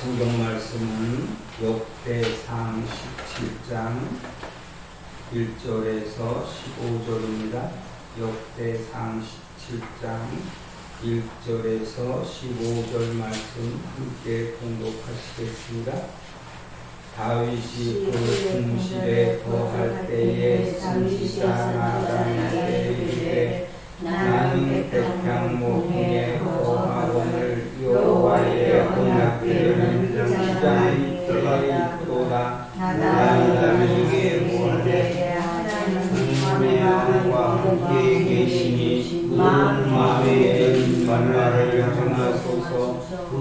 성경 말씀은 욥기상 17장 1절에서 15절입니다. 욥기상 17장 1절에서 15절 말씀 함께 봉독하시겠습니다. 다윗이 그 궁실에 거할 때에 선지자 나단에게 이르되 나는 백향목에 거하거늘 여호와의 언약궤는 시장에 있도다. 나단에게 모하되 하나님의 마음과 함께 계시니 그 마음에 말라를 전하소서. 그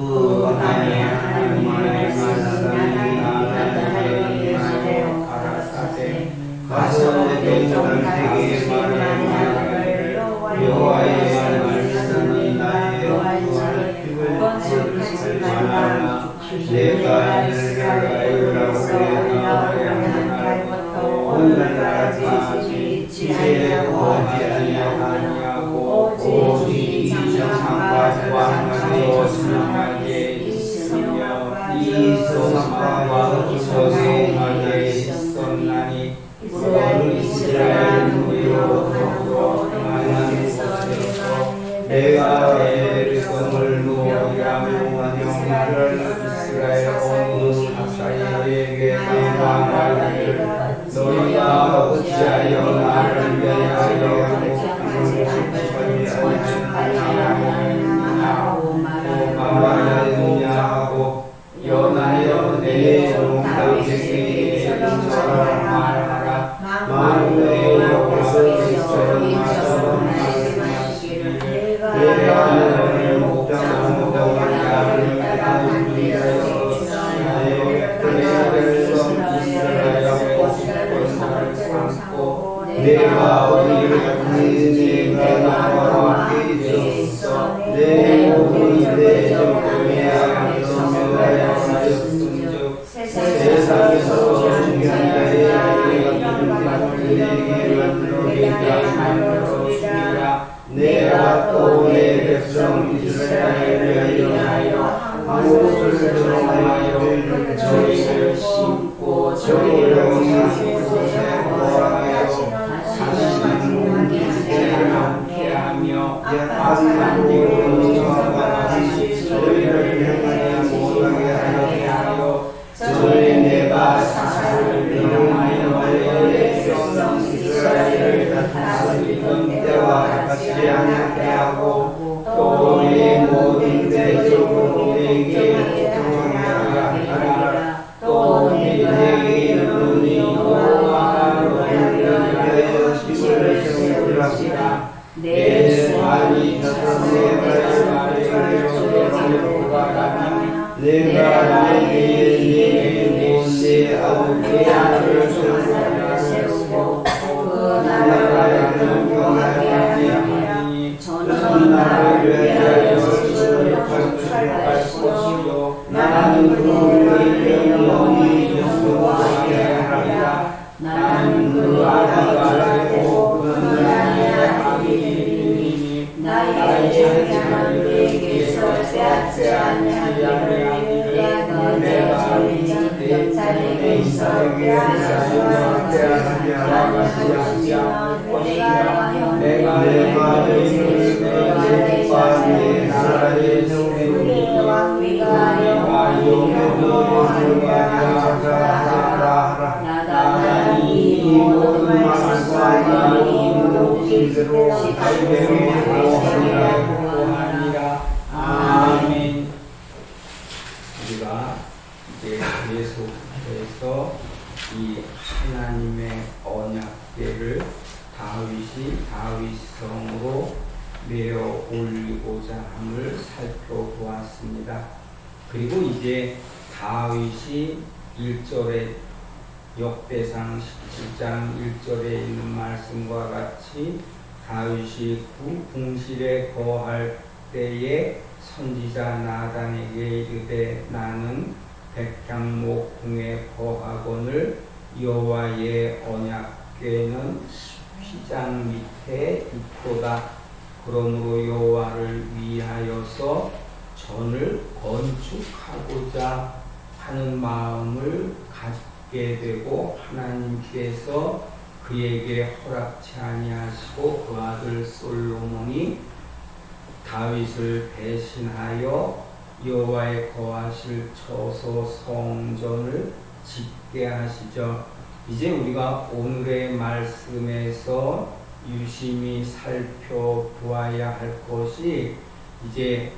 안에 하나님의 말씀이 나단에게 임하여 가라사대 가서 백성들에게 말하기를 여호와의 말씀이 나의 구원을 피를 말하나 내가 이스라엘이라고 하여도 오늘날까지 지혜에 구하지 아니하고 오직 이상과 왕만으로 선하게 있으며 이 소망과 소송하게 있었나니 이스라엘 무리로 행하는 곳에서 내가 내 백성을 모이라고 하며 이스라엘 온 학사에게 말하기를 너희가 어찌하여 나를 위하여 하고 연하여 내 종당에게 이처럼 말하라. 만군의 여호와께서 말씀하시기를 내가 너를 목장하는 자를 위하여 내 백성 이스라엘의 것을 삼고 내가 어디를 내가 나와 함께 있어 내 모든 내 정권에 하였음즉 세상에서 중요한 자에게 내가 또 내 백성 이스라엘을 위하여 한 곳을 정하여 저희를 심고 저희를 곳에 거하여 사시는 일을 함께 하며 악한 정과 같이 저희를 행하지 못하게 하여 저희 내가 사사를 명하여 내 백성 이스라엘을 다스리던 때와 같이 하게 하고 또 이 모든 대적으로 내게 통하게 하라. 또 내게 이르노니 여호와로 하여 힘을 세우리라. 내 말이 내 말을 가라니 내가 나에게 내 아우의 아들을 세우고 그 나라를 경영하게 하니 저는 나를 위하여 출발할 것이요 나는 그를 영원히 영원하게 하리라. 나는 그 아들을 알고 그는 나의 아들이니 나의 자녀에게서 빼앗지 아니하기를 내가 자녀에 있어 빼앗지 아니하시며 내가 내 말을 내 나라의 세우니 왕위가 영원히 하라. 나단이 이 모든 말씀과 이 모든 뜻대로 하게 하리라. 아멘. 우리가 이제 계속해서 이 하나님의 언약궤를 다윗이 다윗성으로 메어 올리고자 함을 살펴보았습니다. 그리고 이제 다윗이 1절에 욥기상 17장 1절에 있는 말씀과 같이 다윗이 그 궁실에 거할 때에 선지자 나단에게 이르되 나는 백향목 궁에 거하거늘 여호와의 언약궤는 휘장 밑에 있도다. 그러므로 여호와를 위하여서 전을 건축하고자 하는 마음을 갖게 되고 하나님께서 그에게 허락치 아니하시고 그 아들 솔로몬이 다윗을 대신하여 여호와의 거하실 처소 성전을 짓게 하시죠. 이제 우리가 오늘의 말씀에서 유심히 살펴보아야 할 것이 이제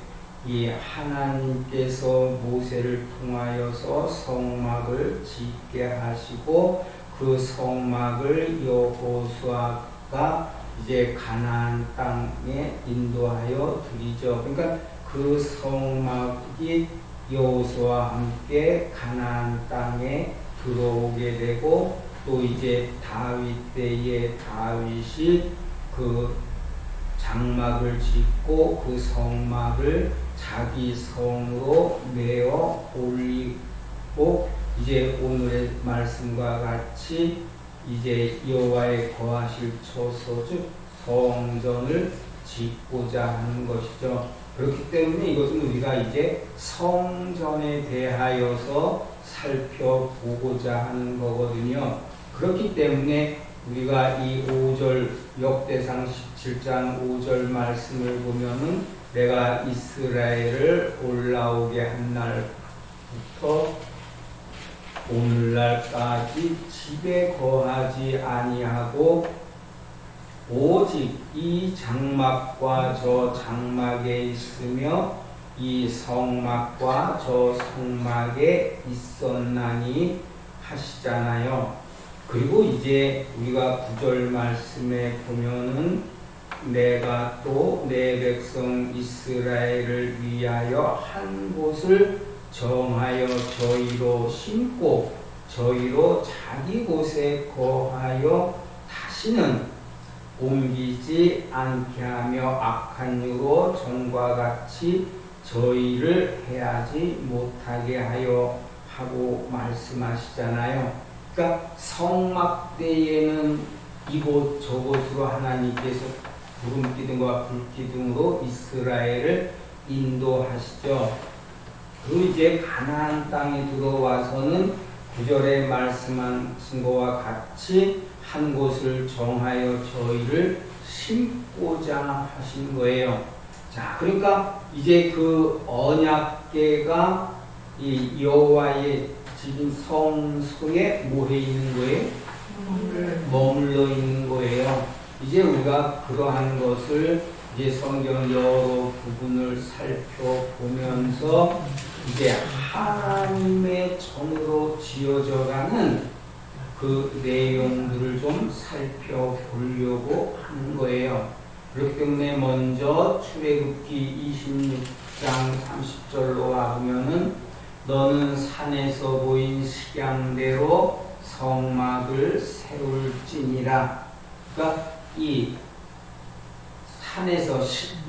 이 하나님께서 모세를 통하여서 성막을 짓게 하시고 그 성막을 여호수아가 이제 가나안 땅에 인도하여 드리죠. 그러니까 그 성막이 여호수아와 함께 가나안 땅에 들어오게 되고 또 이제 다윗 때에 다윗이 그 장막을 짓고 그 성막을 자기 성으로 메어 올리고 이제 오늘의 말씀과 같이 이제 여호와의 거하실 처소 즉 성전을 짓고자 하는 것이죠. 그렇기 때문에 이것은 우리가 이제 성전에 대하여서 살펴보고자 하는 거거든요. 그렇기 때문에 우리가 이 5절 역대상 17장 5절 말씀을 보면은 내가 이스라엘을 올라오게 한 날부터 오늘날까지 집에 거하지 아니하고 오직 이 장막과 저 장막에 있으며 이 성막과 저 성막에 있었나니 하시잖아요. 그리고 이제 우리가 9절 말씀에 보면은 내가 또 내 백성 이스라엘을 위하여 한 곳을 정하여 저희로 심고 저희로 자기 곳에 거하여 다시는 옮기지 않게 하며 악한 유로 전과 같이 저희를 해하지 못하게 하여 하고 말씀하시잖아요. 그러니까 성막 때에는 이곳 저곳으로 하나님께서 구름기둥과 불기둥으로 이스라엘을 인도하시죠. 그리고 이제 가나안 땅에 들어와서는 9절에 말씀하신 것과 같이 한 곳을 정하여 저희를 심고자 하신 거예요. 자, 그러니까 이제 그 언약궤가 이 여호와의 집인 성소에 뭐해 있는 거예요? 머물러 있는 거예요. 이제 우리가 그러한 것을 이제 성경 여러 부분을 살펴보면서 이제 하나님의 전으로 지어져가는 그 내용들을 좀 살펴보려고 하는 거예요. 그렇기 때문에 먼저 출애굽기 26장 30절로 와보면은 너는 산에서 보인 식양대로 성막을 세울지니라. 그러니까 이 산에서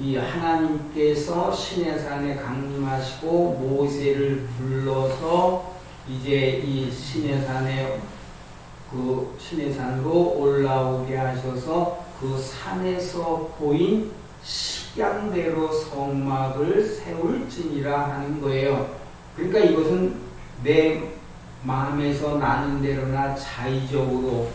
이 하나님께서 시내산에 강림하시고 모세를 불러서 이제 이 시내산에 그 시내산으로 올라오게 하셔서 그 산에서 보인 식양대로 성막을 세울지니라 하는 거예요. 그러니까 이것은 내 마음에서 나는 대로나 자의적으로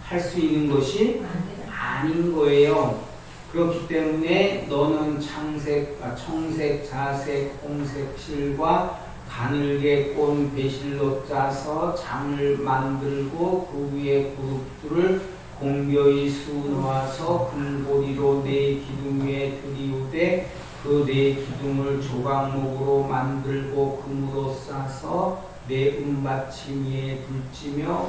할 수 있는 것이 아닌 거예요. 그렇기 때문에 너는 청색, 자색, 홍색 실과 가늘게 꼰 배실로 짜서 장을 만들고 그 위에 그룹들을 공교히 수놓아서 금고리로 네 기둥 위에 들이우되 그 네 기둥을 조각목으로 만들고 금으로 싸서 네 은받침 위에 둘지며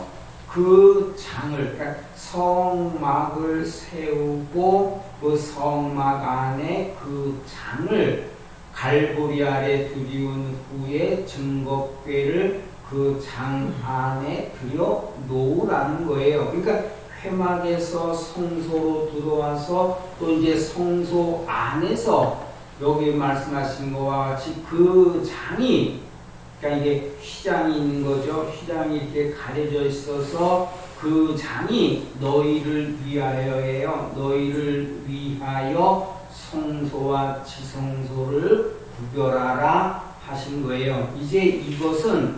그 장을, 그러니까 성막을 세우고 그 성막 안에 그 장을 갈보리 아래 들이운 후에 증거궤를 그 장 안에 들여 놓으라는 거예요. 그러니까 회막에서 성소로 들어와서 또 이제 성소 안에서 여기 말씀하신 것과 같이 그 장이, 그러니까 이게 휘장이 있는 거죠. 휘장이 이렇게 가려져 있어서 그 장이 너희를 위하여예요. 너희를 위하여 성소와 지성소를 구별하라 하신 거예요. 이제 이것은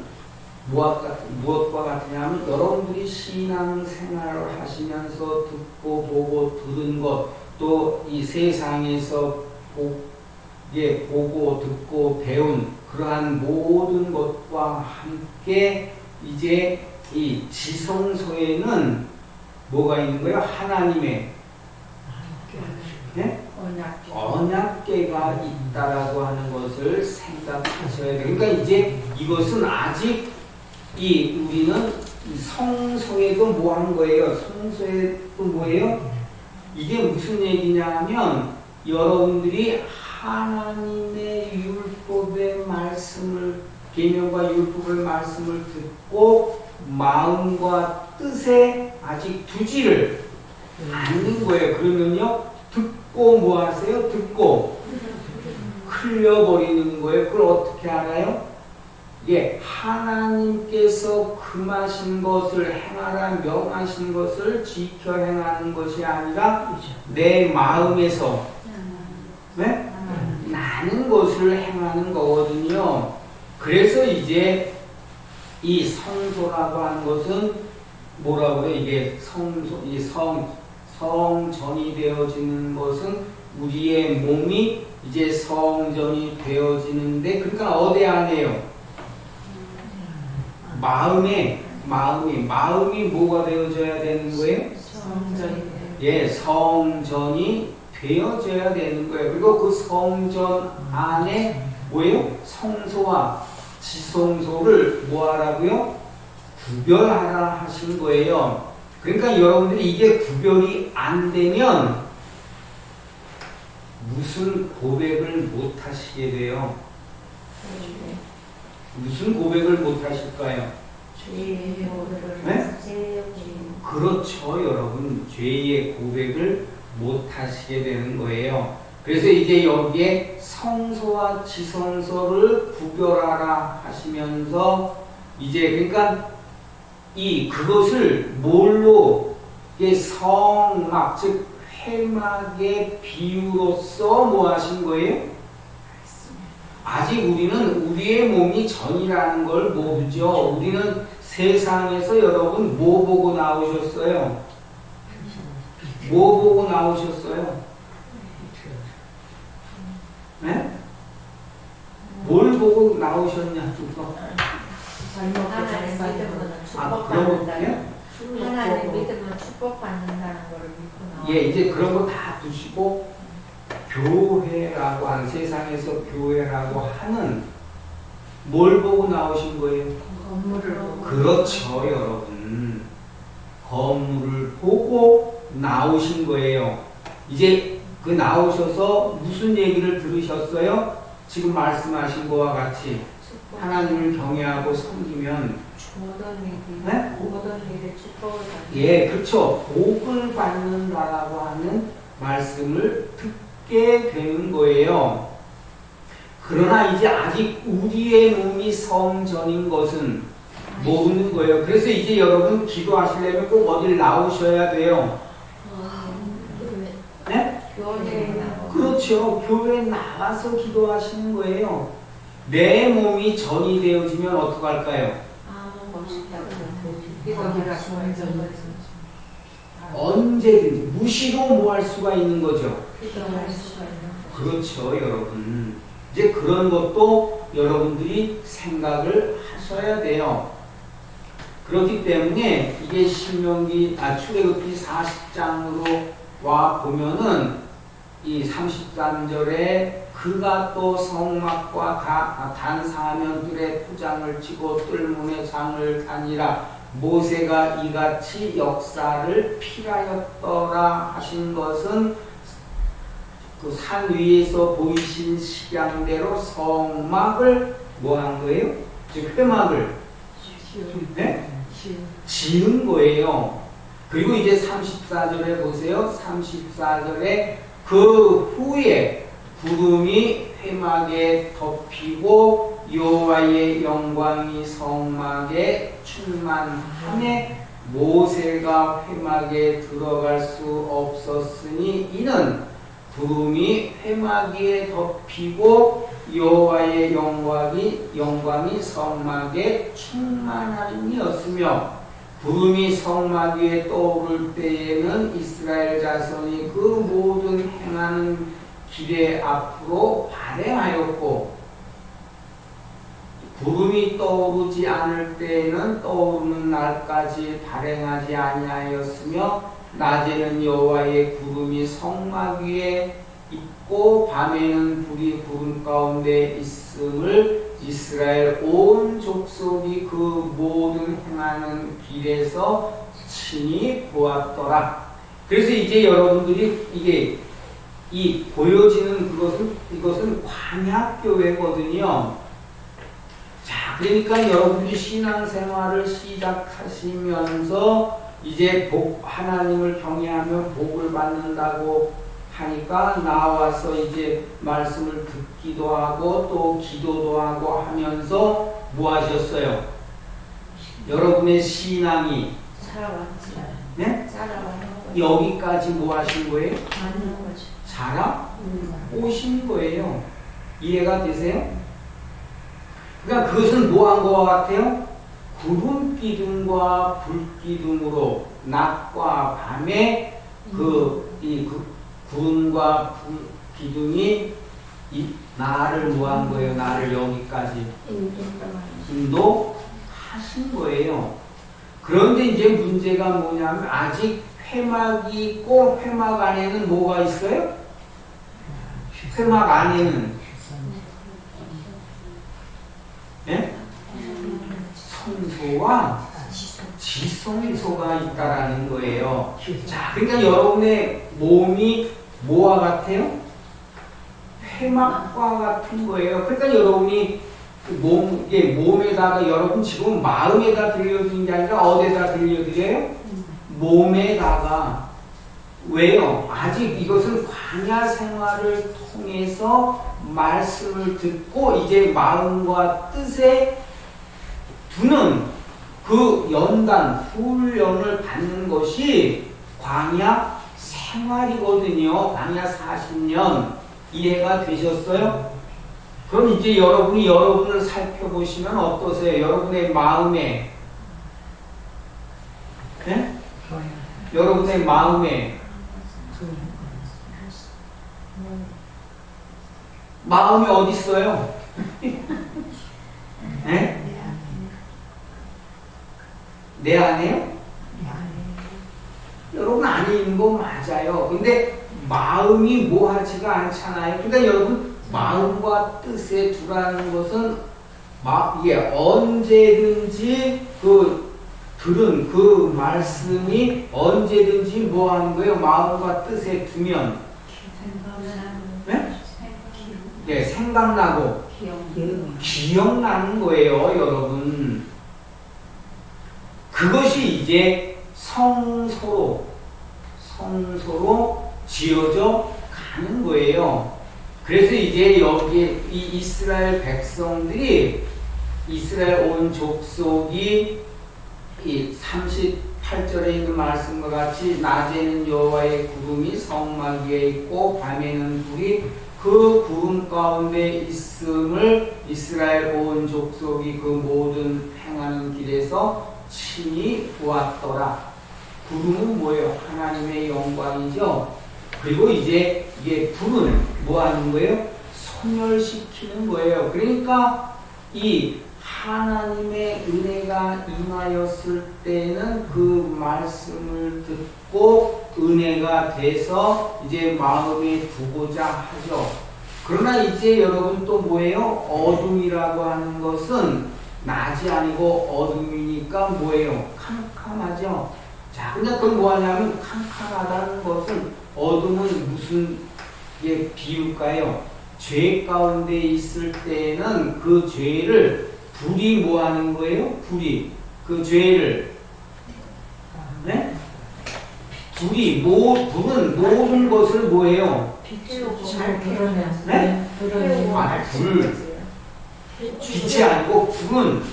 무엇과 같으냐면 여러분들이 신앙생활을 하시면서 듣고 보고 들은 것, 또 이 세상에서 보고 듣고 배운 그러한 모든 것과 함께 이제 이 지성소에는 뭐가 있는 거예요? 하나님의 네? 언약궤가 있다라고 하는 것을 생각하셔야 돼요. 그러니까 이제 이것은 아직 우리는 성소에도 뭐 한 거예요? 성소에도 뭐예요? 이게 무슨 얘기냐면 여러분들이 하나님의 율법의 말씀을 계명과 율법의 말씀을 듣고 마음과 뜻에 아직 두지를 않는 거예요. 그러면요 듣고 뭐 하세요? 듣고 흘려버리는 거예요. 그걸 어떻게 알아요? 예, 하나님께서 금하신 것을 행하라 명하신 것을 지켜 행하는 것이 아니라 내 마음에서 네? 나는 것을 행하는 거거든요. 그래서 이제 이 성소라고 하는 것은 뭐라고 그래? 이게 성전이 되어지는 것은 우리의 몸이 이제 성전이 되어지는데, 그러니까 어디 안에요? 마음이 뭐가 되어져야 되는 거예요? 성전이 예, 성전이 되어져야 되는 거예요. 그리고 그 성전 안에 뭐예요? 성소와 지성소를 뭐하라고요? 구별하라 하신 거예요. 그러니까 여러분들이 이게 구별이 안 되면 무슨 고백을 못 하시게 돼요? 무슨 고백을 못 하실까요? 죄의 고백을 네? 그렇죠, 여러분. 죄의 고백을 못 하시게 되는 거예요. 그래서 이제 여기에 성소와 지성소를 구별하라 하시면서 이제 그러니까 그것을 뭘로 성막 즉 회막의 비유로서 뭐 하신 거예요? 아직 우리는 우리의 몸이 전이라는 걸 모르죠. 우리는 세상에서 여러분 뭐 보고 나오셨어요? 뭐 보고 나오셨어요? 네? 뭘 보고 나오셨냐? 하나님 믿으면 축복받는다는 하나님 믿으면 축복받는다는 걸 믿고 나와요. 예, 이제 그런 거 다 두시고 교회라고 하는 세상에서 교회라고 하는 뭘 보고 나오신 거예요? 건물을 보고. 그렇죠, 여러분. 건물을 보고 나오신 거예요. 이제 그 나오셔서 무슨 얘기를 들으셨어요? 지금 말씀하신 거와 같이 하나님을 경외하고 섬기면 모든 일에 축복을 받는. 예, 그렇죠. 복을 받는다라고 하는 말씀을 듣게 되는 거예요. 그러나 이제 아직 우리의 몸이 성전인 것은 모르는 거예요. 그래서 이제 여러분 기도하시려면 꼭 어딜 나오셔야 돼요. 네? 교회에 나와. 그렇죠. 교회에 나가서 기도하시는 거예요. 내 몸이 전이 되어지면 어떡할까요? 언제든지 무시로 뭐 할 수가 있는 거죠. 그렇죠, 여러분. 이제 그런 것도 여러분들이 생각을 하셔야 돼요. 그렇기 때문에 이게 출애굽기 40장으로 와 보면은 이 33절에 그가 또 성막과 단 사면들의 포장을 치고 뜰문에 장을 다니라. 모세가 이같이 역사를 필하였더라 하신 것은 그 산 위에서 보이신 식양대로 성막을 뭐 한 거예요? 즉 회막을 네? 지은 거예요. 그리고 이제 34절에 보세요. 34절에 그 후에 구름이 회막에 덮이고 여호와의 영광이 성막에 충만하매 모세가 회막에 들어갈 수 없었으니 이는 구름이 회막에 덮이고 여호와의 영광이 성막에 충만함이었으며 구름이 성막 위에 떠오를 때에는 이스라엘 자손이 그 모든 행하는 길의 앞으로 발행하였고 구름이 떠오르지 않을 때에는 떠오르는 날까지 발행하지 아니하였으며 낮에는 여호와의 구름이 성막 위에 있고 밤에는 불이 구름 가운데 있음을 이스라엘 온 족속이 그 모든 행하는 길에서 친히 보았더라. 그래서 이제 여러분들이 이 보여지는 이것은 광야교회거든요. 자, 그러니까 여러분들이 신앙생활을 시작하시면서 이제 하나님을 경외하며 복을 받는다고 하니까 나와서 이제 말씀을 듣기도 하고 또 기도도 하고 하면서 뭐 하셨어요? 여러분의 신앙이 살아왔지. 네? 살아왔는 거죠. 여기까지 뭐 하신 거예요? 맞는 거죠. 자라 오신 거예요. 이해가 되세요? 그러니까 그것은 뭐 한 것 같아요? 구름 기둥과 불 기둥으로 낮과 밤에 구름과 불 기둥이 나를 뭐 한 거예요? 나를 여기까지 인도하신 거예요. 그런데 이제 문제가 뭐냐면 아직 회막이 있고 회막 안에는 뭐가 있어요? 회막 안에는 네? 성소와 지성소가 있다라는 거예요. 자, 그러니까 여러분의 몸이 뭐와 같아요? 회막과 같은 거예요. 그러니까 여러분이 몸에다가 여러분 지금 마음에다 들려드리는 게 아니라 어디에다 들려드려요? 몸에다가. 왜요? 아직 이것은 광야 생활을 통해서 말씀을 듣고 이제 마음과 뜻에 두는 그 연단, 훈련을 받는 것이 광야 생활이거든요. 광야 40년. 이해가 되셨어요? 그럼 이제 여러분이 여러분을 살펴보시면 어떠세요? 여러분의 마음에, 네? 여러분의 마음에 마음이 어디 있어요? 네? 내 안에요? 여러분 안에 있는 거 맞아요. 근데 마음이 뭐하지가 않잖아요. 그러니까 여러분 마음과 뜻에 두라는 것은 이게 언제든지 들은 그 말씀이 언제든지 뭐 하는 거예요? 마음과 뜻에 두면 네? 네, 생각나고 기억나는 거예요, 여러분. 그것이 이제 성소로 지어져 가는 거예요. 그래서 이제 여기에 이 이스라엘 백성들이 이스라엘 온 족속이 이 38절에 있는 말씀과 같이 낮에는 여호와의 구름이 성막 위에 있고 밤에는 불이 그 구름 가운데 있음을 이스라엘 온 족속이 그 모든 행하는 길에서 친히 보았더라. 구름은 뭐예요? 하나님의 영광이죠. 그리고 이제 이게 불은 뭐 하는 거예요? 소멸시키는 거예요. 그러니까 이 하나님의 은혜가 임하였을 때는 그 말씀을 듣고 은혜가 돼서 이제 마음에 두고자 하죠. 그러나 이제 여러분 또 뭐예요? 어둠이라고 하는 것은 낮이 아니고 어둠이니까 뭐예요? 캄캄하죠. 자, 근데 그건 뭐 하냐면 캄캄하다는 것은 어둠은 무슨 비유일까요? 죄 가운데 있을 때는 그 죄를 불이 뭐 하는 거예요? 불이 그 죄를 네? 불은 모든 것을 뭐예요? 잘 드러내요. 네? 아, 빛이 아니고 불은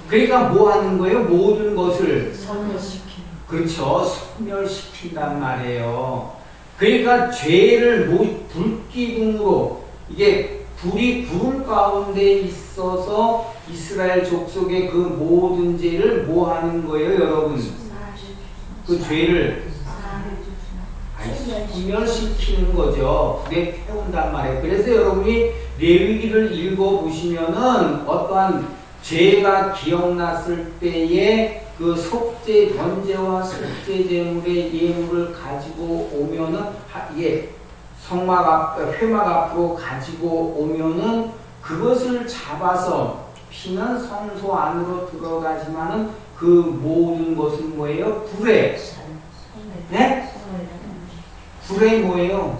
그러니까 뭐 하는 거예요? 모든 것을 소멸시키는. 그렇죠. 소멸시킨단 말이에요. 그러니까 죄를 불기둥으로 이게 불이 구름 가운데 있어서 이스라엘 족속의 그 모든 죄를 뭐 하는 거예요, 여러분? 그 죄를 소멸시키는 거죠. 불에 태운단 말이에요. 그래서 여러분이 레위기를 읽어보시면은 어떠한 죄가 기억났을 때에 그 속죄 번제와 속죄 제물의 예물을 가지고 오면은 이게 회막 앞으로 가지고 오면은 그것을 잡아서 피는 성소 안으로 들어가지만은 그 모든 것은 뭐예요? 불에. 네? 불에 뭐예요?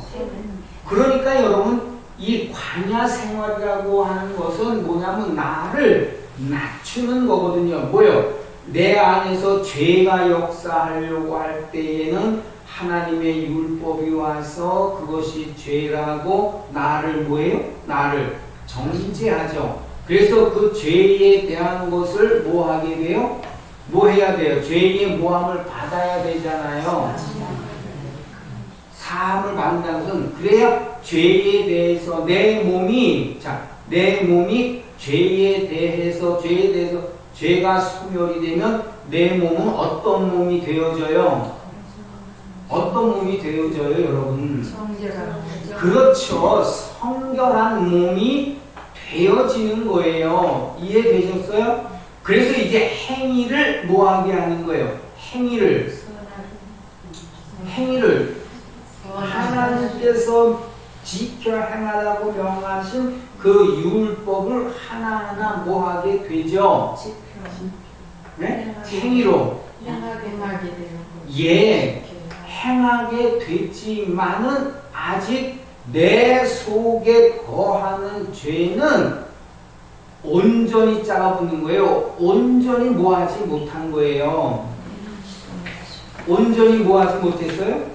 그러니까 여러분 이 광야 생활이라고 하는 것은 뭐냐면 나를 낮추는 거거든요. 뭐요? 내 안에서 죄가 역사하려고 할 때에는 하나님의 율법이 와서 그것이 죄라고 나를 뭐예요? 나를 정죄하죠. 그래서 그 죄에 대한 것을 뭐 하게 돼요? 뭐 해야 돼요? 죄의 모함을 받아야 되잖아요. 사함을 받는다는 것은 그래야 죄에 대해서 내 몸이 죄에 대해서 죄가 소멸이 되면 내 몸은 어떤 몸이 되어져요? 어떤 몸이 되어져요, 여러분? 그렇죠. 성결한 몸이 되어지는 거예요. 이해되셨어요? 그래서 이제 행위를 뭐하게 하는 거예요? 행위를 하나님께서 지켜 행하라고 명하신 그 율법을 하나하나 뭐하게 되죠? 네? 행위로 행하게 되지만은 아직 내 속에 거하는 죄는 온전히 짜가붙는 거예요. 온전히 뭐하지 못한 거예요. 온전히 뭐하지 못했어요?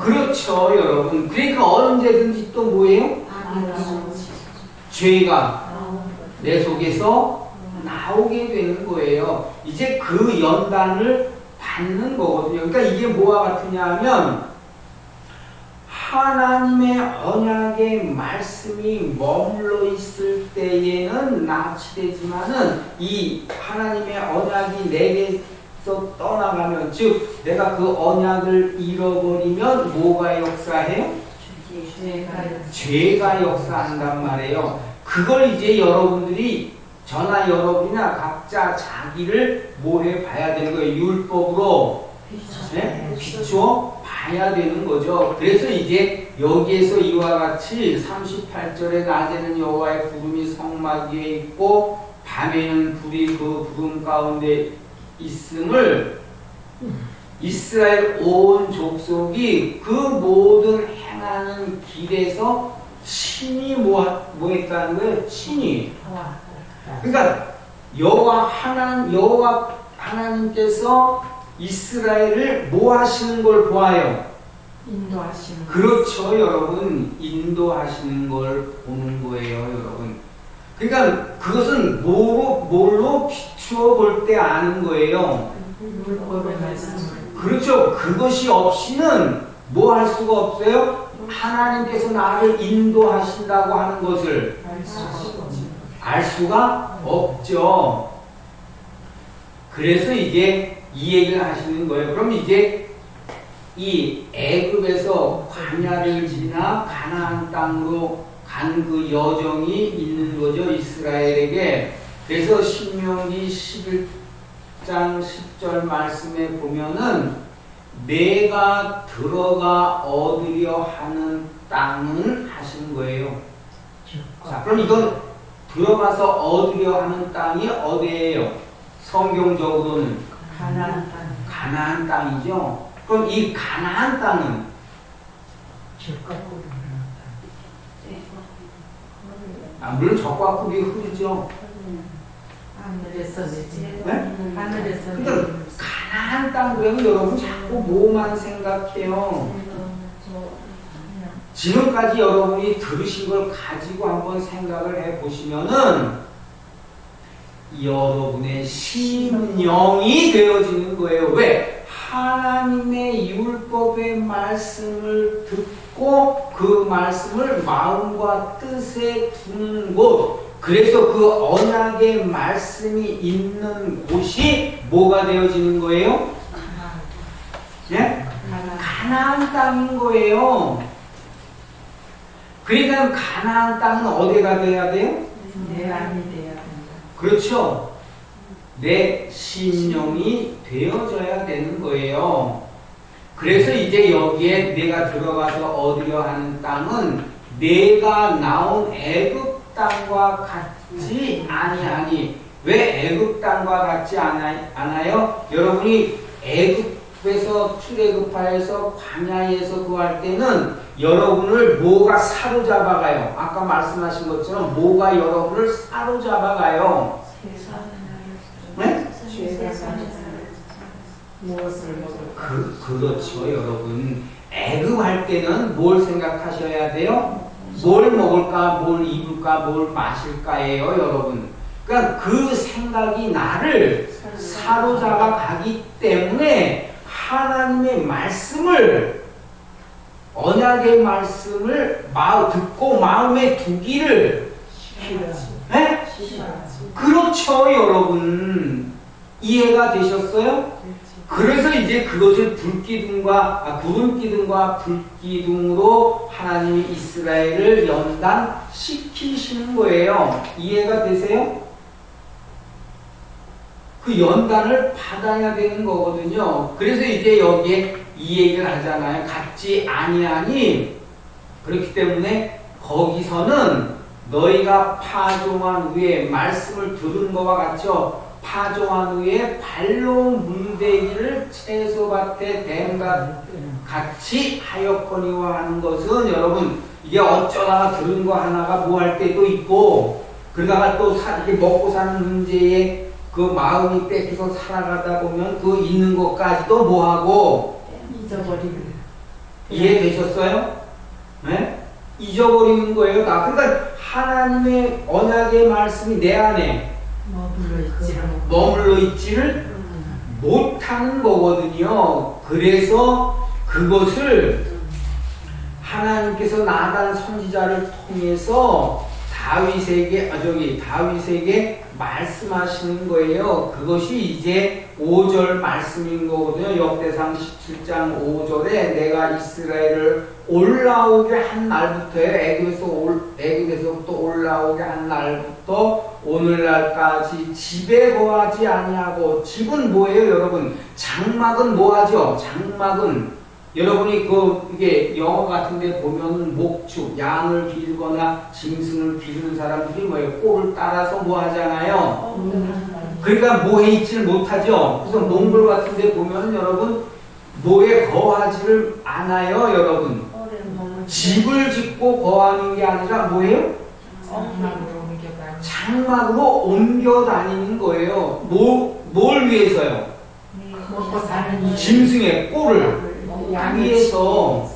그렇죠, 여러분. 그러니까 언제든지 또 뭐예요? 죄가 내 속에서 나오게 되는 거예요. 이제 그 연단을 받는 거거든요. 그러니까 이게 뭐와 같으냐 하면 하나님의 언약의 말씀이 머물러 있을 때에는 납치되지만은 이 하나님의 언약이 내게서 떠나가면 즉 내가 그 언약을 잃어버리면 뭐가 역사해요? 죄가 역사한단 말이에요. 그걸 이제 여러분들이 저나 여러분이나 각자 자기를 뭐해 봐야 되는 거예요. 율법으로 비춰 봐야 되는 거죠. 그래서 이제 여기에서 이와 같이 38절에 낮에는 여호와의 구름이 성막 위에 있고 밤에는 불이 그 구름 가운데 있음을 이스라엘 온 족속이 그 모든 행하는 길에서 신이 뭐 했다는 거예요? 신이. 그러니까 여호와 하나님께서 이스라엘을 뭐 하시는 걸 보아요? 인도하시는. 그렇죠, 여러분. 인도하시는 걸 보는 거예요, 여러분. 그러니까 그것은 뭘로 비추어 볼 때 아는 거예요. 그렇죠. 그것이 없이는 뭐 할 수가 없어요? 하나님께서 나를 인도하신다고 하는 것을 알 수가 없죠. 그래서 이제 이 얘기를 하시는 거예요. 그럼 이제 이 애굽에서 광야를 지나 가나안 땅으로 간 그 여정이 있는 거죠, 이스라엘에게. 그래서 신명기 11장 10절 말씀에 보면은 내가 들어가 얻으려 하는 땅은 하신 거예요. 자, 그럼 이건 들어가서 얻으려 하는 땅이 어디예요? 성경적으로는 가나안 땅이죠. 그럼 이 가나안 땅은 물론 적과 굽이 흐르죠. 하늘에서. 근데 가나안 땅 그러면 여러분 자꾸 뭐만 생각해요? 지금까지 여러분이 들으신 걸 가지고 한번 생각을 해보시면은 여러분의 심령이 되어지는 거예요. 왜? 하나님의 율법의 말씀을 듣고 그 말씀을 마음과 뜻에 두는 곳, 그래서 그 언약의 말씀이 있는 곳이 뭐가 되어지는 거예요? 예? 가나안 땅인 거예요. 그러니까 가나안 땅은 어디가 돼야 돼요? 내 안이 돼야 된다. 그렇죠. 내 심령이 되어져야 되는 거예요. 그래서 이제 여기에 내가 들어가서 얻으려 하는 땅은 내가 나온 애굽 땅과 같지 아니하니. 왜 애굽 땅과 같지 않아요? 여러분이 애굽에서 출애굽하여서 광야에서 구할 때는 여러분을 뭐가 사로잡아가요? 아까 말씀하신 것처럼 뭐가 여러분을 사로잡아가요? 네? 무엇을 먹을까? 그렇죠, 여러분. 애굽할 때는 뭘 생각하셔야 돼요? 뭘 먹을까, 뭘 입을까, 뭘 마실까예요, 여러분. 그러니까 그 생각이 나를 사로잡아 가기 때문에 하나님의 말씀을, 언약의 말씀을 듣고 마음에 두기를 네? 그렇죠, 여러분. 이해가 되셨어요? 그래서 이제 그것을 구름 기둥과 불 기둥으로 하나님이 이스라엘을 연단시키시는 거예요. 이해가 되세요? 그 연단을 받아야 되는 거거든요. 그래서 이제 여기에 이 얘기를 하잖아요. 같지 아니하니. 그렇기 때문에 거기서는 너희가 파종한 후에 말씀을 들은 것과 같죠. 파종한 후에 발로 물대기를 채소밭에 댐과 같이 하였거니와 하는 것은 여러분 이게 어쩌다가 들은 거 하나가 뭐 할 때도 있고 그러다가 또 이게 먹고 사는 문제에 그 마음이 뺏겨서 살아가다 보면 그 있는 것까지도 뭐하고 잊어버리는. 이해되셨어요? 네? 잊어버리는 거예요. 그러니까 하나님의 언약의 말씀이 내 안에 머물러 있지를 못하는 거거든요. 그래서 그것을 하나님께서 나단 선지자를 통해서 다윗에게 말씀하시는 거예요. 그것이 이제 5절 말씀인 거거든요. 역대상 17장 5절에 내가 이스라엘을 올라오게 한 날부터요. 애굽에서부터 올라오게 한 날부터 오늘날까지 집에 거하지 아니하고. 집은 뭐예요, 여러분? 장막은 뭐하죠? 장막은 여러분이 이게 영어 같은데 보면 목축, 양을 기르거나 짐승을 기르는 사람들이 뭐예요? 꼴을 따라서 뭐 하잖아요. 그러니까 뭐에 있지를 못하죠. 그래서 몽골 같은데 보면 여러분 뭐에 거하지를 않아요, 여러분. 집을 짓고 거하는 게 아니라 뭐예요? 장막으로 옮겨 다니는 거예요. 뭘 위해서요? 먹고 사는 짐승의 꼴을 위해서.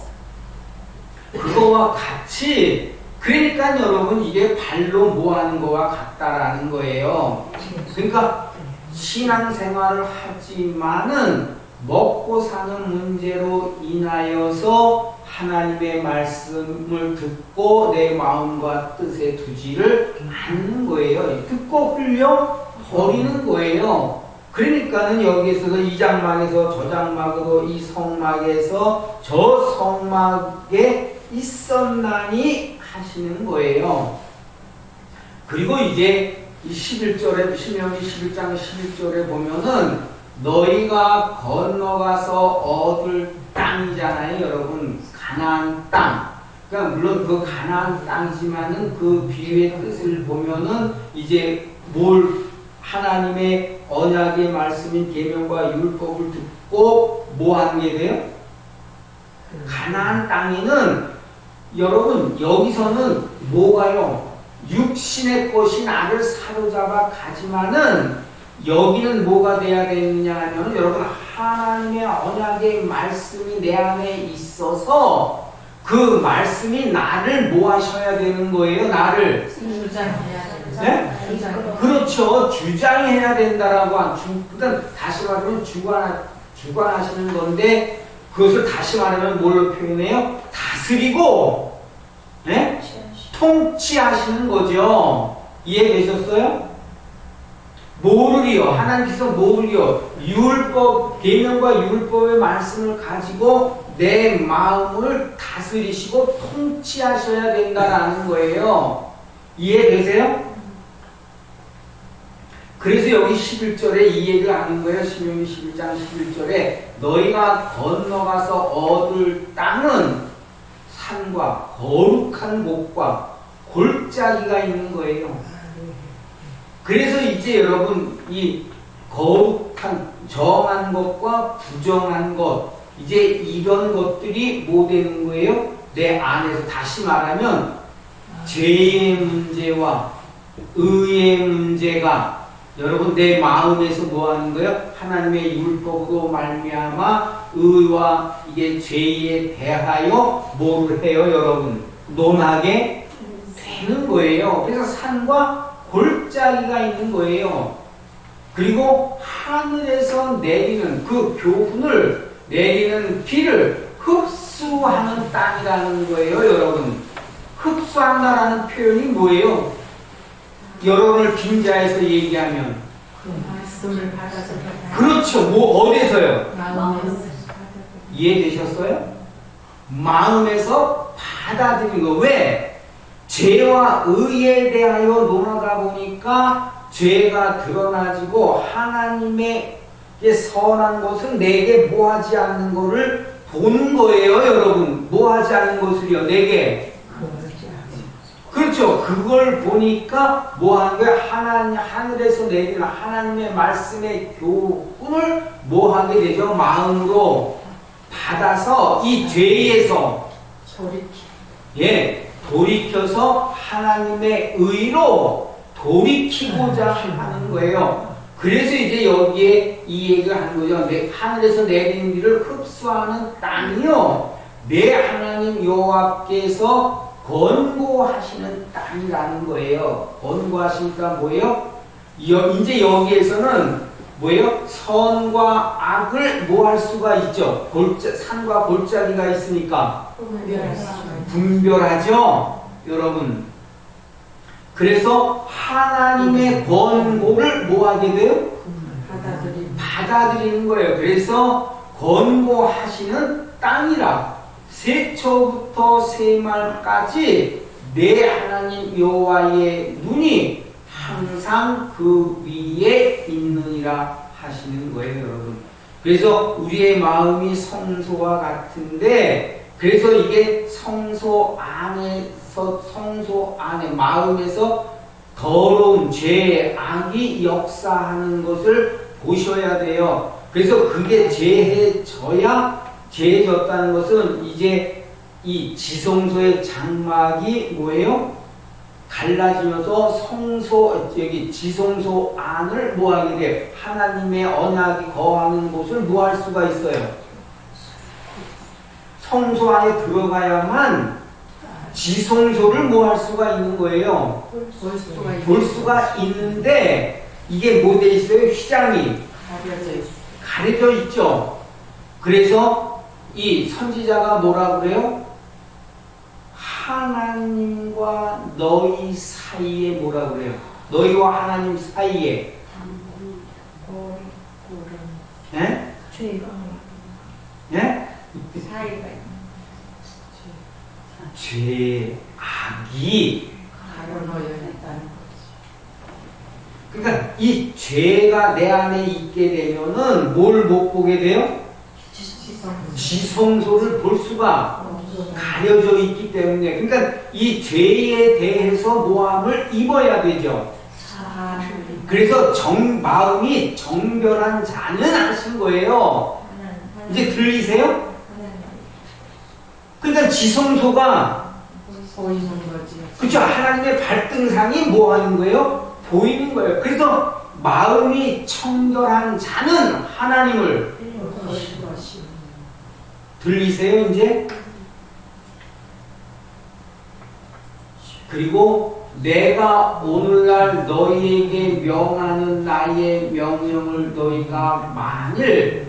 그거와 같이. 그러니까 여러분 이게 발로 뭐하는 거와 같다라는 거예요. 그러니까 신앙생활을 하지만은 먹고 사는 문제로 인하여서 하나님의 말씀을 듣고 내 마음과 뜻에 두지를 않는 거예요. 듣고 흘려 버리는 거예요. 그러니까는 여기에서도 이 장막에서 저 장막으로, 이 성막에서 저 성막에 있었나니 하시는 거예요. 그리고 이제 이 11절에, 신명기 11장 11절에 보면은 너희가 건너가서 얻을 땅이잖아요, 여러분. 가나안 땅. 그러니까 물론 그 가나안 땅이지만은 그 비유의 뜻을 보면은 이제 하나님의 언약의 말씀인 계명과 율법을 듣고 뭐 하는 게 돼요? 가나안 땅에는 여러분 여기서는 뭐가요? 육신의 것이 나를 사로잡아 가지만은 여기는 뭐가 돼야 되느냐 하면 여러분 하나님의 언약의 말씀이 내 안에 있어서 그 말씀이 나를 뭐 하셔야 되는 거예요? 나를 주장해야 된다. 네? 주장. 그렇죠. 주장해야 된다라고 그러니까 다시 말하면 주관하시는 건데 그것을 다시 말하면 뭘로 표현해요? 다스리고 네? 통치하시는 거죠. 이해되셨어요? 뭐를요? 하나님께서 뭐를요? 율법, 계명과 율법의 말씀을 가지고 내 마음을 다스리시고 통치하셔야 된다라는 거예요. 이해되세요? 그래서 여기 11절에 이 얘기를 하는 거예요. 신명기 11장 11절에 너희가 건너가서 얻을 땅은 산과 거룩한 곳과 골짜기가 있는 거예요. 그래서 이제 여러분 이 거룩한 정한 것과 부정한 것 이제 이런 것들이 뭐 되는 거예요? 내 안에서 다시 말하면 죄의 문제와 의의 문제가 여러분 내 마음에서 뭐 하는 거예요? 하나님의 율법으로 말미암아 의와 이게 죄에 대하여 뭐를 해요, 여러분? 논하게 되는 거예요. 그래서 산과 골짜기가 있는 거예요. 그리고 하늘에서 내리는 그 교훈을 내리는 비를 흡수하는 땅이라는 거예요, 여러분. 흡수한다라는 표현이 뭐예요? 여러분을 빈자에서 얘기하면 그 말씀을 받아서 그렇죠. 뭐 어디서요? 마음에서 이해되셨어요? 마음에서 받아들이는 거. 왜? 죄와 의에 대하여 논하다 보니까 죄가 드러나지고 하나님의 선한 것은 내게 뭐하지 않는 것을 보는 거예요, 여러분. 뭐하지 않는 것을요, 내게. 그렇죠. 그걸 보니까 뭐 하는 거야? 하나님, 하늘에서 내리는 하나님의 말씀의 교훈을 뭐 하게 되죠? 마음으로 받아서 이 죄에서 돌이켜서 하나님의 의로 돌이키고자 하는 거예요. 그래서 이제 여기에 이 얘기를 하는 거죠. 하늘에서 내리는 비를 흡수하는 땅이요. 내 하나님 여호와께서 권고하시는 땅이라는 거예요. 권고하시니까 뭐예요? 이제 여기에서는 뭐예요? 선과 악을 뭐 할 수가 있죠? 산과 골짜기가 있으니까 분별하죠? 여러분. 그래서 하나님의 권고를 뭐 하게 돼요? 받아들이는 거예요. 그래서 권고하시는 땅이라 세초부터 세말까지 내 하나님 여호와의 눈이 항상 그 위에 있느니라 하시는 거예요, 여러분. 그래서 우리의 마음이 성소와 같은데 그래서 이게 성소 안에 마음에서 더러운 죄, 악이 역사하는 것을 보셔야 돼요. 그래서 그게 죄해져야 죄해졌다는 것은 이제 이 지성소의 장막이 뭐예요? 갈라지면서 여기 지성소 안을 뭐하게 돼요? 하나님의 언약이 거하는 곳을 뭐할 수가 있어요? 성소 안에 들어가야만 지성소를 뭐할 수가 있는 거예요? 볼 수가 있는데 이게 뭐 돼 있어요? 휘장이 가려져 있죠. 그래서 이 선지자가 뭐라 그래요? 하나님과 너희 사이에 뭐라 그래요? 너희와 하나님 사이에 네? 네? 죄, 악이 그러니까 이 죄가 내 안에 있게 되면은 뭘 못 보게 돼요? 지성소를 볼 수가 가려져 있기 때문에 그러니까 이 죄에 대해서 모함을 입어야 되죠. 그래서 마음이 정결한 자는 하신 거예요. 이제 들리세요? 그러니까 지성소가 보이는 거지. 그렇죠. 하나님의 발등상이 뭐 하는 거예요? 보이는 거예요. 그래서 마음이 청결한 자는 하나님을 들리세요, 이제? 그리고 내가 오늘날 너희에게 명하는 나의 명령을 너희가 만일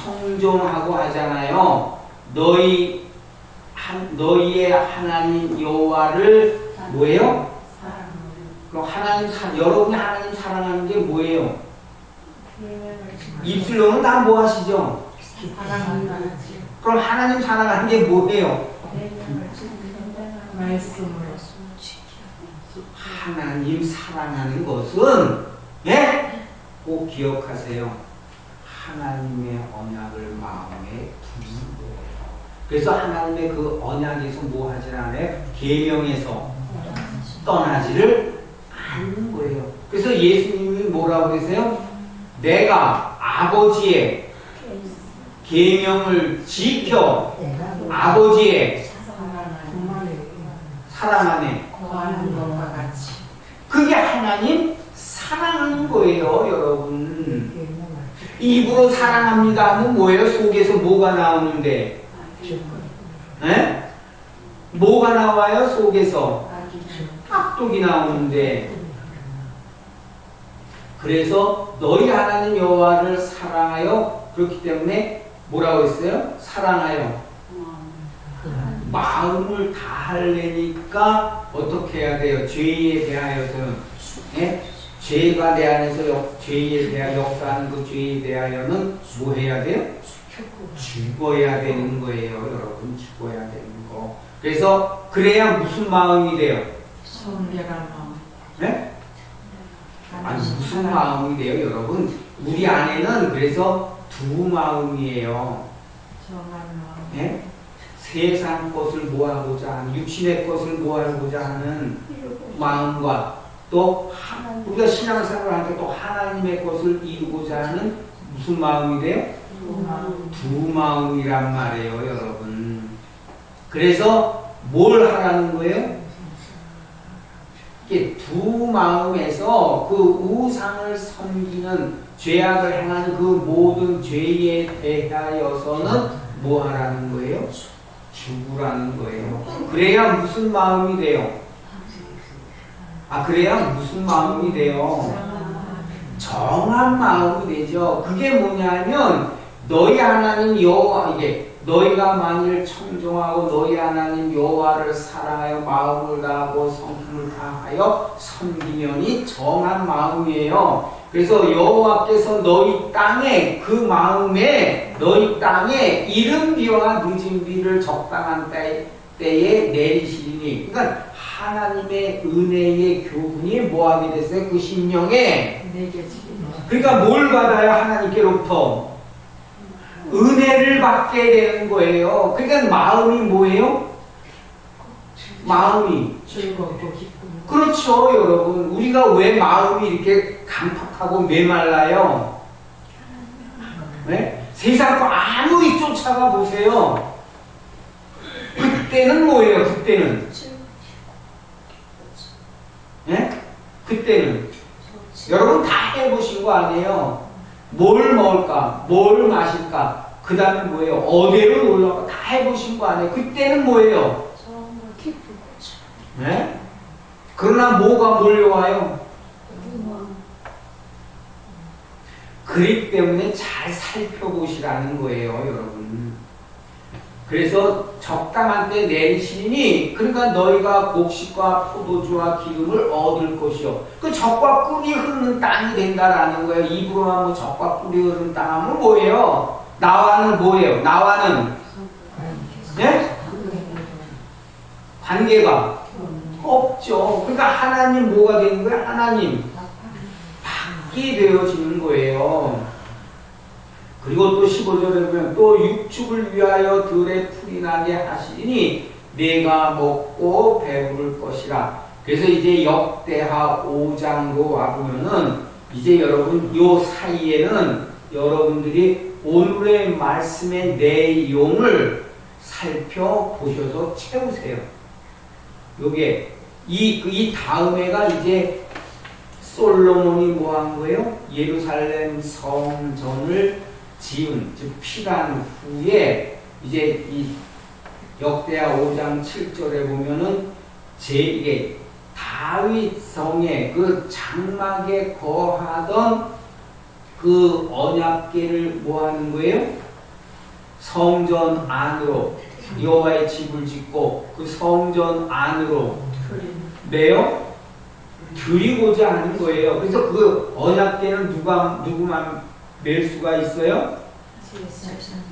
청종하고 하잖아요. 너희의 하나님 여호와를 뭐예요? 그럼 여러분이 하나님 사랑하는 게 뭐예요? 입술로는 다 뭐 하시죠? 그럼 하나님 사랑하는 게 뭐예요? 말씀을 하나님 사랑하는 것은 예? 꼭 기억하세요. 하나님의 언약을 마음에 두는 거예요. 그래서 하나님의 그 언약에서 뭐 하질 않아요? 계명에서 떠나지를 않는 거예요. 그래서 예수님이 뭐라고 그러세요? 내가 아버지의 계명을 지켜 아버지의 사랑 안에 거하는 것과 같이 그게 하나님 사랑하는 거예요, 여러분. 입으로 사랑합니다 하면 뭐예요? 속에서 뭐가 나오는데? 에? 뭐가 나와요? 속에서 악독이 나오는데. 그래서 너희 하나님 여호와를 사랑하여 그렇기 때문에 뭐라고 했어요? 사랑하여 마음을 다하려니까 어떻게 해야 돼요? 죄에 대하여서는 예? 죄가 내 안에서 죄에 대하여 역사하는 그 죄에 대하여는 뭐 해야 돼요? 죽어야 되는 거예요, 여러분. 죽어야 되는 거. 그래서 그래야 무슨 마음이 돼요? 성결한 마음. 네? 아니 무슨 마음이 돼요, 여러분? 우리 안에는 그래서 두 마음이에요. 정한 마음. 네? 세상 것을 모아보자 하는, 육신의 것을 모아보자 하는 마음과 또 우리가 신앙생활을 할 때 또 하나님의 것을 이루고자 하는 무슨 마음이 돼요? 두 마음이란 말이에요, 여러분. 그래서 뭘 하라는 거예요? 이게 두 마음에서 그 우상을 섬기는 죄악을 행하는 그 모든 죄에 대하여서는 뭐 하라는 거예요? 죽으라는 거예요. 그래야 무슨 마음이 돼요? 그래야 무슨 마음이 돼요? 정한 마음이 되죠. 그게 뭐냐면 너희 하나님 여호와, 이게 너희가 만일 청종하고 너희 하나님 여호와를 사랑하여 마음을 다하고 성품을 다하여 섬기면이 정한 마음이에요. 그래서 여호와께서 너희 땅에 그 마음에 너희 땅에 이른 비와 늦은 비를 적당한 때에 내리시리니, 그러니까 하나님의 은혜의 교훈이 뭐하게 됐어요? 그 심령에. 그러니까 뭘 받아요? 하나님께로부터 은혜를 받게 되는 거예요. 그러니까 마음이 뭐예요? 마음이 즐겁고 기쁨. 그렇죠, 여러분. 우리가 왜 마음이 이렇게 강팍하고 메말라요? 네? 세상 거 아무리 쫓아가 보세요. 그때는 뭐예요? 그때는 네? 그때는 여러분 다 해보신 거 아니에요? 뭘 먹을까? 뭘 마실까? 그 다음에 뭐예요? 어디로 놀러가? 다 해보신 거 아니에요? 그때는 뭐예요? 네? 그러나 뭐가 몰려와요? 그렇기 때문에 잘 살펴보시라는 거예요, 여러분. 그래서 적당한 때 내리시니, 그러니까 너희가 곡식과 포도주와 기름을 얻을 것이요. 그 젖과 꿀이 흐르는 땅이 된다라는 거예요. 입으로만 뭐 젖과 꿀이 흐르는 땅 하면 뭐예요? 나와는 뭐예요? 나와는 네? 관계가 없죠. 그러니까 하나님 뭐가 되는 거예요? 하나님 밖이 되어지는 거예요. 그리고 또 15절에 보면 또 육축을 위하여 들에 풀이 나게 하시니 내가 먹고 배부를 것이라. 그래서 이제 역대하 5장으로 와보면은 이제 여러분 요 사이에는 여러분들이 오늘의 말씀의 내용을 살펴보셔서 채우세요. 요게 이 다음에가 이제 솔로몬이 뭐 한 거예요? 예루살렘 성전을 지은, 즉 피란 후에 이제 이 역대하 5장 7절에 보면은 이게 다윗 성의 그 장막에 거하던 그 언약궤를 뭐 하는 거예요? 성전 안으로 여호와의 집을 짓고 그 성전 안으로 매어 드리고자 하는 거예요. 그래서 그 언약궤는 누구만 맬 수가 있어요?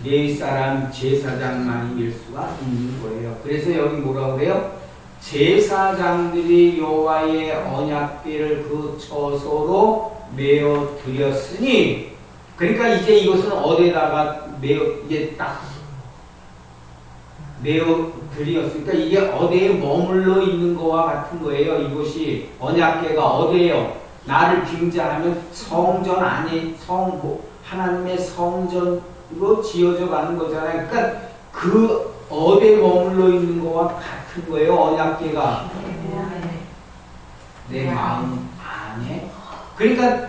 레위 사람 제사장만이 맬 수가 있는 거예요. 그래서 여기 뭐라고 그래요? 제사장들이 여호와의 언약궤를 그 처소로 메어 드렸으니, 그러니까 이제 이것은 어디에다가 이게 딱 메어 드렸으니까 이게 어디에 머물러 있는 거와 같은 거예요. 이것이 언약궤가 어디에요? 나를 빙자하면 성전 안에 하나님의 성전으로 지어져 가는 거잖아요. 그러니까 그 어디에 머물러 있는 거와 같은 거예요. 언약궤가 내 마음 안에. 그러니까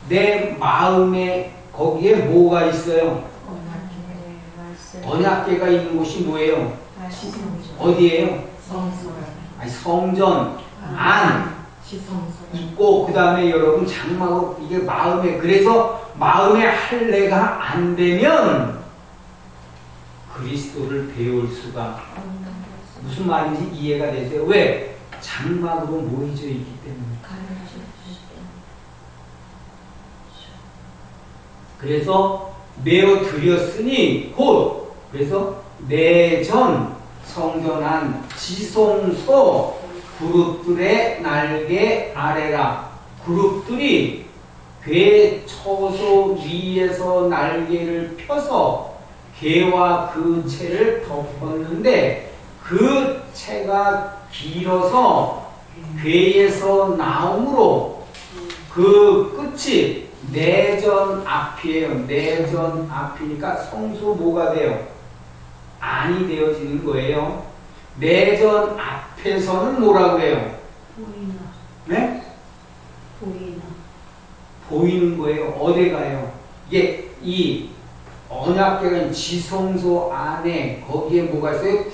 내 마음에 거기에 뭐가 있어요? 언약궤가 있는 곳이 뭐예요? 어디예요? 아니, 성전 안 있고, 그 다음에 여러분 장막으로 이게 마음에, 그래서 마음에 할례가 안 되면 그리스도를 배울 수가, 무슨 말인지 이해가 되세요? 왜? 장막으로 모이져 있기 때문에. 그래서 메어 드렸으니 곧, 그래서 내전 성전 안 지성소 그룹들의 날개 아래라. 그룹들이 궤 처소 위에서 날개를 펴서 궤와 그 채를 덮었는데, 그 채가 길어서 궤에서 나오므로 그 끝이 내전 앞이에요. 내전 앞이니까 성소 뭐가 돼요? 안이 되어지는 거예요. 내전 앞에서는 뭐라고 해요? 보이나. 네? 보이나. 보이는 거예요. 어디 가요? 이게 이 언약궤가 지성소 안에 거기에 뭐가 있어요?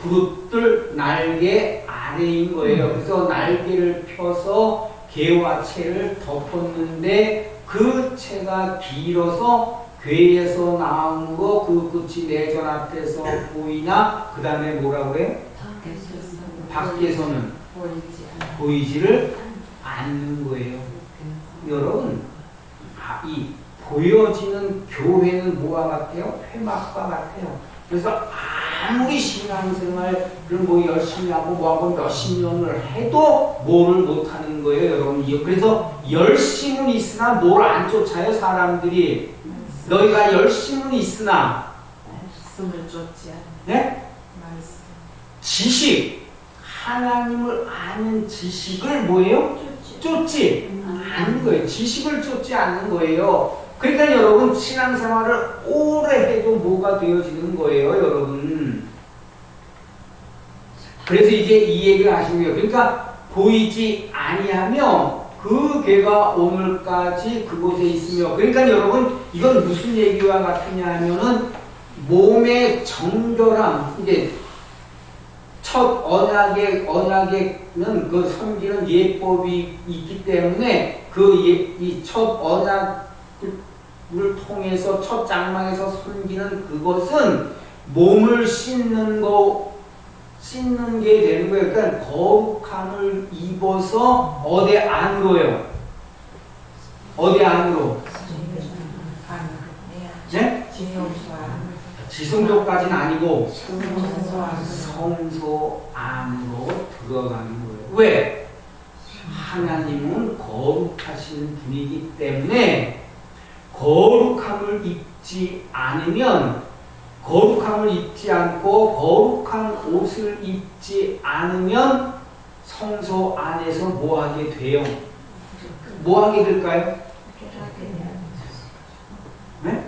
그룹들 날개 아래인 거예요. 그래서 날개를 펴서 궤와 채를 덮었는데 그 채가 길어서 궤에서 나온 거 그 끝이 내전 앞에서 보이나, 그 다음에 뭐라고 해요? 밖에서는 보이지를 않는 거예요. 여러분, 이 보여지는 교회는 뭐와 같아요? 회막과 같아요. 그래서 아무리 신앙생활을 뭐 열심히 하고 뭐하고 몇십 년을 해도 뭐를 못하는 거예요, 여러분. 그래서 열심은 있으나 뭘 안 쫓아요, 사람들이. 너희가 열심은 있으나 말씀을 쫓지 않는. 네? 말씀. 지식, 하나님을 아는 지식을 뭐예요? 쫓지 않는 거예요. 지식을 쫓지 않는 거예요. 그러니까 여러분 신앙생활을 오래 해도 뭐가 되어지는 거예요, 여러분. 그래서 이제 이 얘기를 하신 거예요. 그러니까 보이지 아니하며 그 궤가 오늘까지 그곳에 있으며, 그러니까 여러분 이건 무슨 얘기와 같으냐 하면은 몸의 정결함, 이제 첫 언약에는 그 섬기는 예법이 있기 때문에 이 첫 언약을 통해서 첫 장막에서 섬기는 그것은 몸을 씻는 게 되는 거예요. 그러니까 거룩함을 입어서 어디 안으로요? 어디 안으로? 네? 지성소까지는 아니고 성소 안으로 들어가는 거예요. 왜? 하나님은 거룩하신 분이기 때문에 거룩함을 입지 않고 거룩한 옷을 입지 않으면 성소 안에서 뭐 하게 돼요? 뭐 하게 될까요? 네?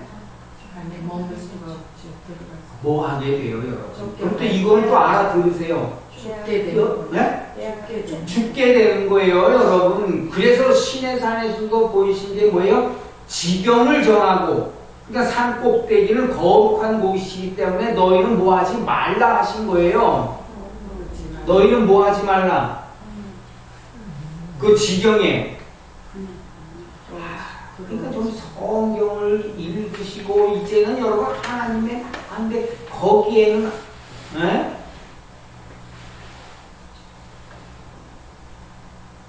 뭐 하게 돼요, 여러분? 그럼 또 이걸 또 알아들으세요. 죽게 되는 거예요, 여러분. 그래서 신의 산에서도 보이신 게 뭐예요? 지경을 전하고, 그러니까 산 꼭대기는 거룩한 곳이기 때문에 너희는 뭐 하지 말라 하신 거예요. 너희는 뭐 하지 말라? 그 지경에 그러니까 좀 성경을 읽으시고 이제는 여러분 하나님의 나라인데 거기에는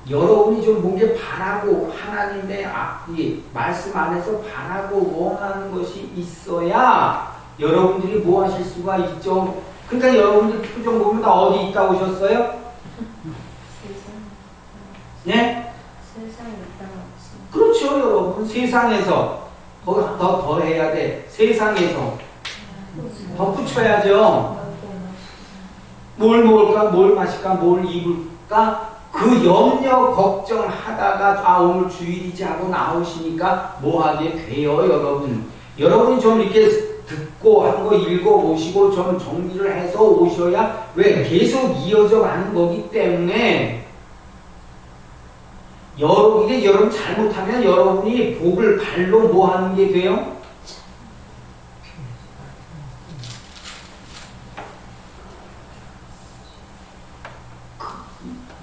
여러분이 좀 뭔가 바라고 하나님의 이 말씀 안에서 바라고 원하는 것이 있어야 여러분들이 뭐 하실 수가 있죠. 그러니까 여러분들 표정 보면 다 어디 있다 오셨어요? 네? 세상에 있다가 없지. 그렇죠, 여러분. 세상에서 더 해야 돼. 세상에서 더 붙여야죠. 뭘 먹을까, 뭘 마실까, 뭘 입을까? 그 염려 걱정하다가 오늘 주일이지 하고 나오시니까 뭐 하게 돼요, 여러분. 여러분이 좀 이렇게 듣고 한 거 읽어보시고 좀 정리를 해서 오셔야 왜 계속 이어져 가는 거기 때문에 이게 여러분 잘못하면 여러분이 복을 발로 뭐 하는 게 돼요?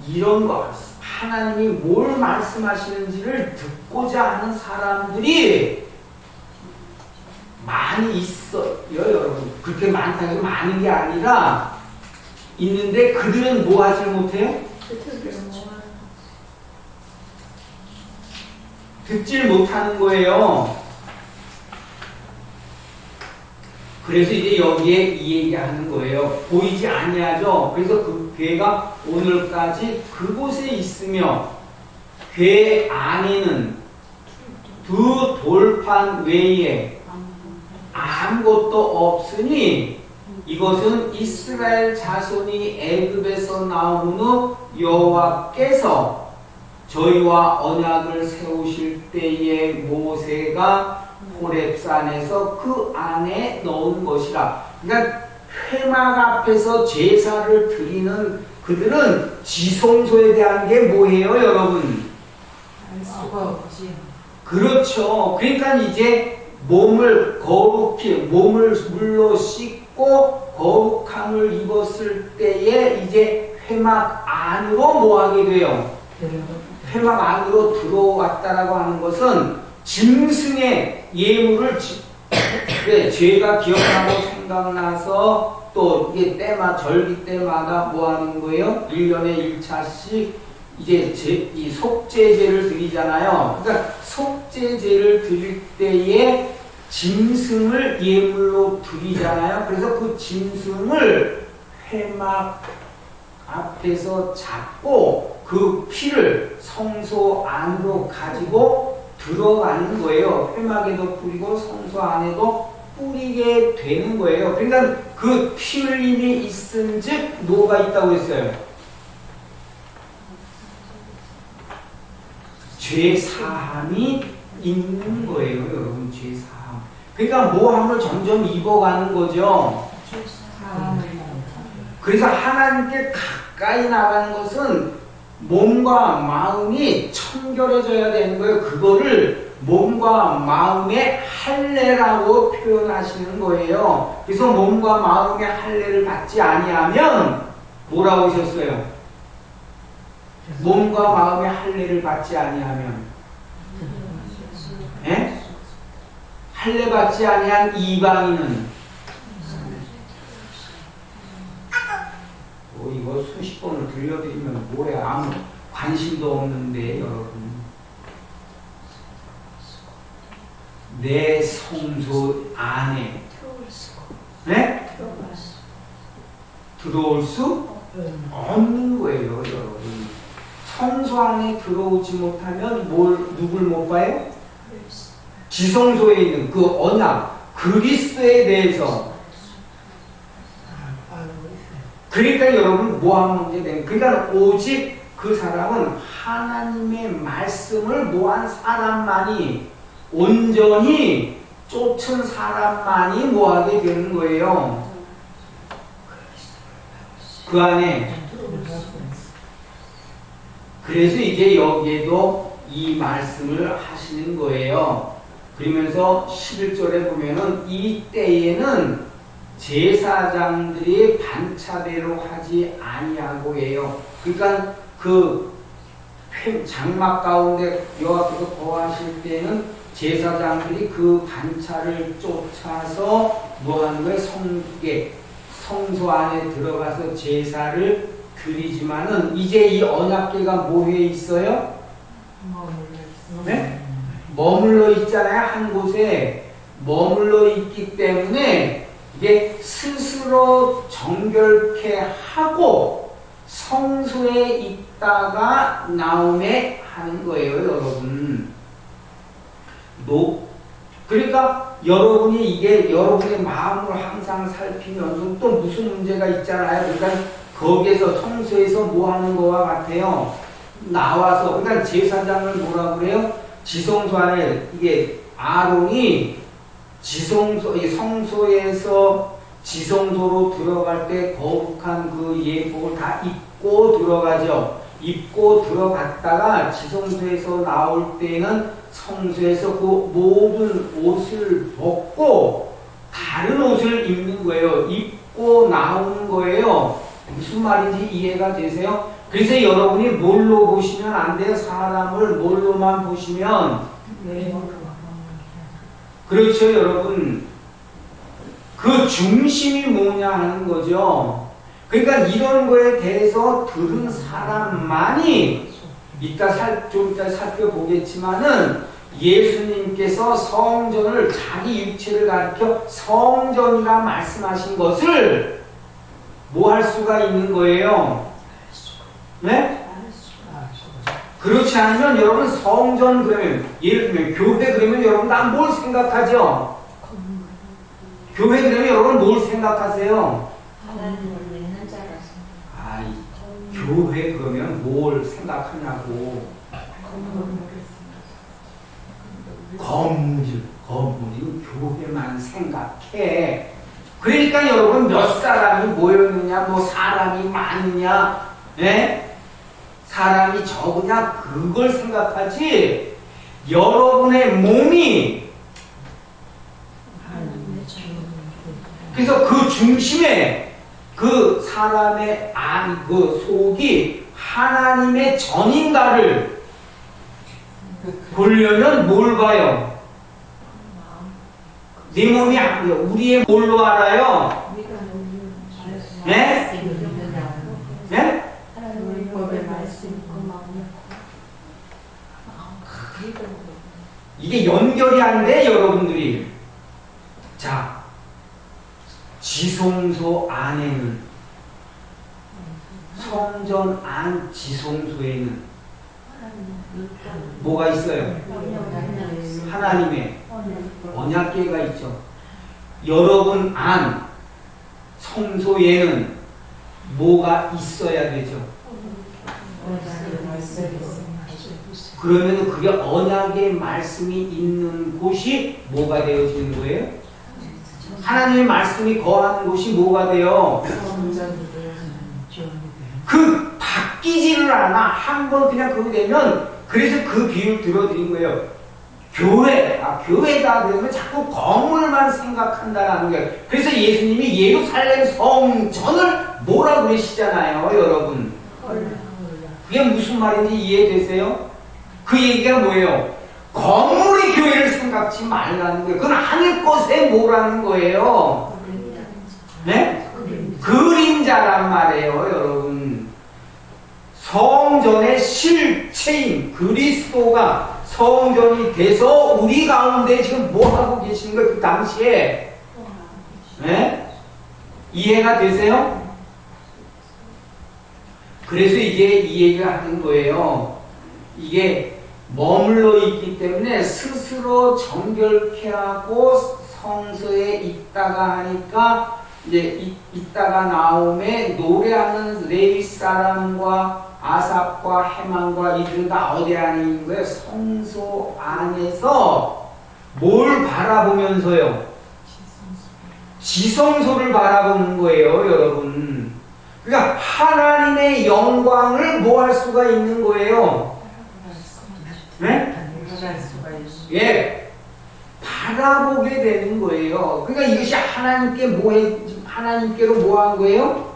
이런 거 하나님이 뭘 말씀하시는지를 듣고자 하는 사람들이 많이 있어요, 여러분. 그렇게 많다고 해서 많은 게 아니라 있는데 그들은 뭐 하지 못해요? 듣질 못하는 거예요. 그래서 이제 여기에 이 얘기하는 거예요. 보이지 아니하죠. 그래서 그 괴가 오늘까지 그곳에 있으며 괴 안에는 두 돌판 외에 아무것도 없으니 이것은 이스라엘 자손이 애굽에서 나온 후 여호와께서 저희와 언약을 세우실 때에 모세가 호렙산에서 그 안에 넣은 것이라. 그러니까 회막 앞에서 제사를 드리는 그들은 지성소에 대한 게 뭐예요, 여러분? 알 수가 없지. 그렇죠. 그러니까 이제 몸을 물로 씻고 거룩함을 입었을 때에 이제 회막 안으로 뭐 하게 돼요? 회막 안으로 들어왔다라고 하는 것은 짐승의 예물을 죄가 기억나고 생각나서 또 이게 절기 때마다 뭐 하는 거예요? 1년에 1차씩 이제 이 속죄제를 드리잖아요. 그러니까 속죄제를 드릴 때에 짐승을 예물로 드리잖아요. 그래서 그 짐승을 회막 앞에서 잡고 그 피를 성소 안으로 가지고 들어가는 거예요. 회막에도 뿌리고 성소 안에도 뿌리게 되는 거예요. 그러니까 그 피 흘림이 있은즉 뭐가 있다고 했어요? 죄 사함이 있는 거예요, 여러분. 죄 사함. 그러니까 모함을 점점 입어가는 거죠. 그래서 하나님께 가까이 나가는 것은 몸과 마음이 청결해져야 되는 거예요. 그거를 몸과 마음의 할례라고 표현하시는 거예요. 그래서 몸과 마음의 할례를 받지 아니하면 뭐라고 하셨어요? 몸과 마음의 할례를 받지 아니하면 할례 받지 아니한 이방인은 이거 수십 번을 들려드리면 뭐야, 아무 관심도 없는데 여러분. 내 성소 안에 들어올 수 없는 거예요, 여러분. 성소 안에 들어오지 못하면 누굴 못 봐요? 지성소에 있는 그 언약, 그리스도에 대해서. 그러니까 여러분 뭐하면 문제 되는, 그러니까 오직 그 사람은 하나님의 말씀을 모한 사람만이, 온전히 쫓은 사람만이 뭐하게 되는 거예요. 그 안에. 그래서 이제 여기에도 이 말씀을 하시는 거예요. 그러면서 11절에 보면은 이 때에는 제사장들이 반차대로 하지 아니하고 해요. 그러니까 그 장막 가운데 여호와께서 거하실 때는 제사장들이 그 반차를 쫓아서 뭐하는 거예요? 성소 안에 들어가서 제사를 드리지만은 이제 이 언약궤가 뭐해 있어요? 네? 머물러 있잖아요. 한 곳에 머물러 있기 때문에 이게 스스로 정결케 하고 성소에 있다가 나오게 하는 거예요, 여러분. 그러니까 여러분이 이게 여러분의 마음을 항상 살피면서 또 무슨 문제가 있잖아요. 그러니까 거기에서 성소에서 뭐 하는 거와 같아요. 나와서, 그러니까 제사장을 뭐라 그래요? 지성소 안에 이게 아론이 성소에서 지성소로 들어갈 때 거룩한 그 예복을 다 입고 들어가죠. 입고 들어갔다가 지성소에서 나올 때는 성소에서 그 모든 옷을 벗고 다른 옷을 입는 거예요. 입고 나오는 거예요. 무슨 말인지 이해가 되세요? 그래서 여러분이 뭘로 보시면 안 돼요. 사람을 뭘로만 보시면. 그렇죠, 여러분. 그 중심이 뭐냐 하는 거죠. 그러니까 이런 거에 대해서 들은 사람만이 좀 이따 살펴보겠지만은 예수님께서 성전을 자기 육체를 가리켜 성전이라 말씀하신 것을 뭐 할 수가 있는 거예요? 네? 그렇지 않으면 여러분 성전 그러면 예를 들면 교회 그러면 여러분 다 뭘 생각하죠? 교회 그러면 여러분 뭘 생각하세요? 교회 그러면 뭘 생각하냐고. 건물이 교회만 생각해. 그러니까 여러분 몇 사람이 모였느냐, 뭐 사람이 많으냐, 예? 사람이 적으냐 그걸 생각하지. 여러분의 몸이 그래서 그 중심에 그 사람의 그 속이 하나님의 전인가를 보려면 뭘 봐요? 네 몸이 아니에요. 우리의 뭘로 알아요? 네? 네? 이게 연결이 안 돼, 여러분들이. 자, 지성소 안에는, 성전 안 지성소에는 뭐가 있어요? 하나님의 언약궤가 있죠. 여러분 안 성소에는 뭐가 있어야 되죠? 그러면 그게 언약의 말씀이 있는 곳이 뭐가 되어지는 거예요? 하나님의 말씀이 거하는 곳이 뭐가 돼요? 그 바뀌지를 않아. 한번 그냥 그거 되면, 그래서 그 비유를 들어드린 거예요. 교회다 그러면 자꾸 건물만 생각한다라는 거예요. 그래서 예수님이 예루살렘 성전을 뭐라 그러시잖아요, 여러분. 그게 무슨 말인지 이해되세요? 그 얘기가 뭐예요? 건물이 교회를 생각지 말라는 거예요. 그건 하늘 것에 뭐라는 거예요? 네? 그림자란 말이에요, 여러분. 성전의 실체인 그리스도가 성전이 돼서 우리 가운데 지금 뭐 하고 계시는 거예요? 그 당시에. 네? 이해가 되세요? 그래서 이게 이 얘기를 하는 거예요. 이게 머물러 있기 때문에 스스로 정결케 하고 성소에 있다가 하니까 이제 있다가 나옴에 노래하는 레위 사람과 아삽과 헤만과 이들은 다 어디 안에 있는 거예요? 성소 안에서 뭘 바라보면서요? 지성소를 바라보는 거예요, 여러분. 그러니까 하나님의 영광을 뭐 할 수가 있는 거예요? 네? 예, 바라보게 되는 거예요. 그러니까 이것이 하나님께로 뭐 한 거예요?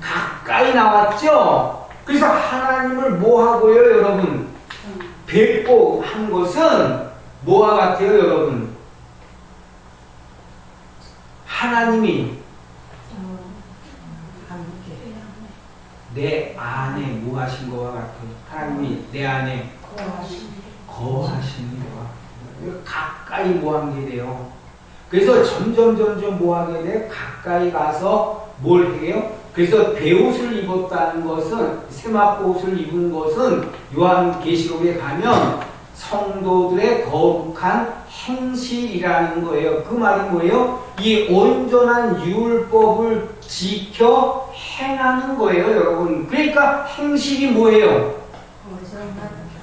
가까이 나왔죠? 그래서 하나님을 뭐 하고요, 여러분? 뵙고 한 것은 뭐와 같아요, 여러분? 하나님이 내 안에 뭐 하신 거와 같아요. 하나님이 내 안에 거하시는 거와 같아요. 가까이 뭐 한 게 돼요. 그래서 점점 뭐 하게 돼? 가까이 가서 뭘 해요? 그래서 베옷을 입었다는 것은, 세마포 옷을 입은 것은 요한계시록에 가면 성도들의 거룩한 행실이라는 거예요. 그 말이 뭐예요? 이 온전한 율법을 지켜 행하는 거예요, 여러분. 그러니까 행실이 뭐예요?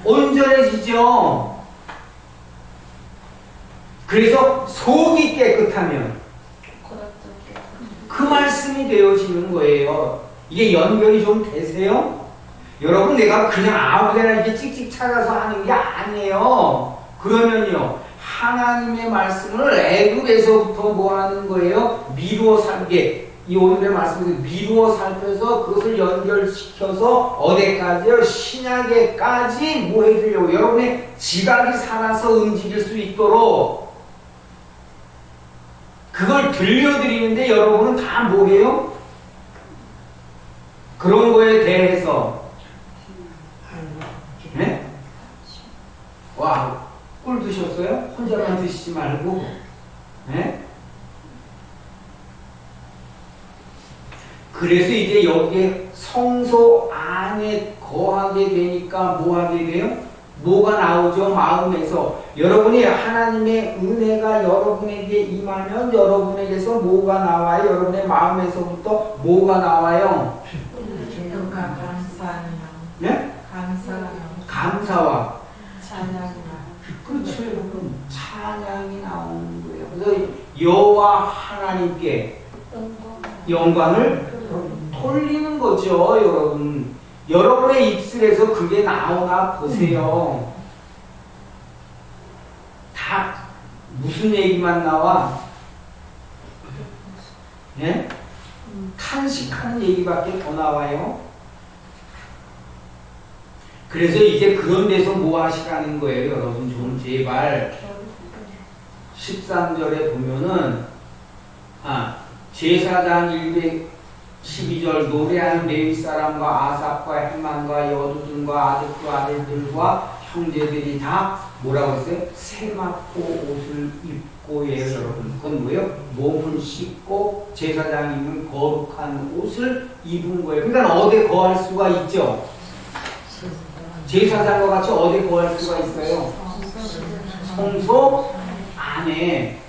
온전해지죠. 그래서 속이 깨끗하면 그 말씀이 되어지는 거예요. 이게 연결이 좀 되세요? 여러분, 내가 그냥 아무데나 이렇게 찍찍 찾아서 하는 게 아니에요. 그러면요, 하나님의 말씀을 애굽에서부터 뭐 하는 거예요? 미루어 살게. 이 오늘의 말씀에서 미루어 살펴서 그것을 연결시켜서 어디까지요? 신약에까지 뭐 해주려고? 여러분의 지각이 살아서 움직일 수 있도록 그걸 들려드리는데 여러분은 다 뭐예요? 그런 거에 대해서 네? 와, 꿀 드셨어요? 혼자만 드시지 말고 네? 그래서 이제 여기에 성소 안에 거하게 되니까 뭐 하게 돼요? 뭐가 나오죠? 마음에서. 여러분이 하나님의 은혜가 여러분에게 임하면 여러분에게서 뭐가 나와요? 여러분의 마음에서부터 뭐가 나와요? 네? 감사와 그렇죠, 여러분. 찬양이 나오는 거예요. 그래서 여호와 하나님께 영광을 돌리는 거죠, 여러분. 여러분의 입술에서 그게 나오나 보세요. 다 무슨 얘기만 나와? 예? 탄식하는 얘기밖에 더 나와요. 그래서 이제 그런 데서 뭐 하시라는 거예요, 여러분. 좀 제발 13절에 보면은 제사장 112절 노래하는 레위 사람과 아삽과 헤만과 여두둔과 아들과 아들들과 형제들이 다 뭐라고 했어요? 세마포 옷을 입고예요, 여러분. 그건 뭐예요? 몸을 씻고 제사장이 입는 거룩한 옷을 입은 거예요. 그러니까 어디에 거할 수가 있죠? 제사장과 같이 어디에 거할 수가 있어요? 성소 안에.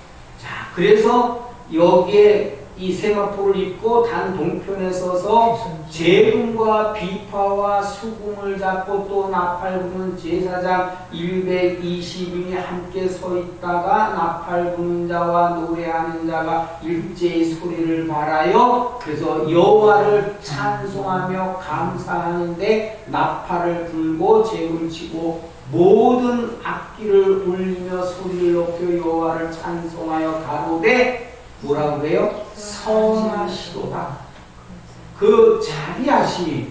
자, 그래서 여기에 이 세마포를 입고 단 동편에 서서 재금과 비파와 수금을 잡고 또 나팔 부는 제사장 120인이 함께 서 있다가 나팔 부는 자와 노래하는 자가 일제히 소리를 발하여 그래서 여호와를 찬송하며 감사하는데 나팔을 불고 재금을 치고 모든 악기를 울리며 소리를 높여 여호와를 찬송하여 가로되 뭐라고 그래요? 선하시도다. 그 자비하심이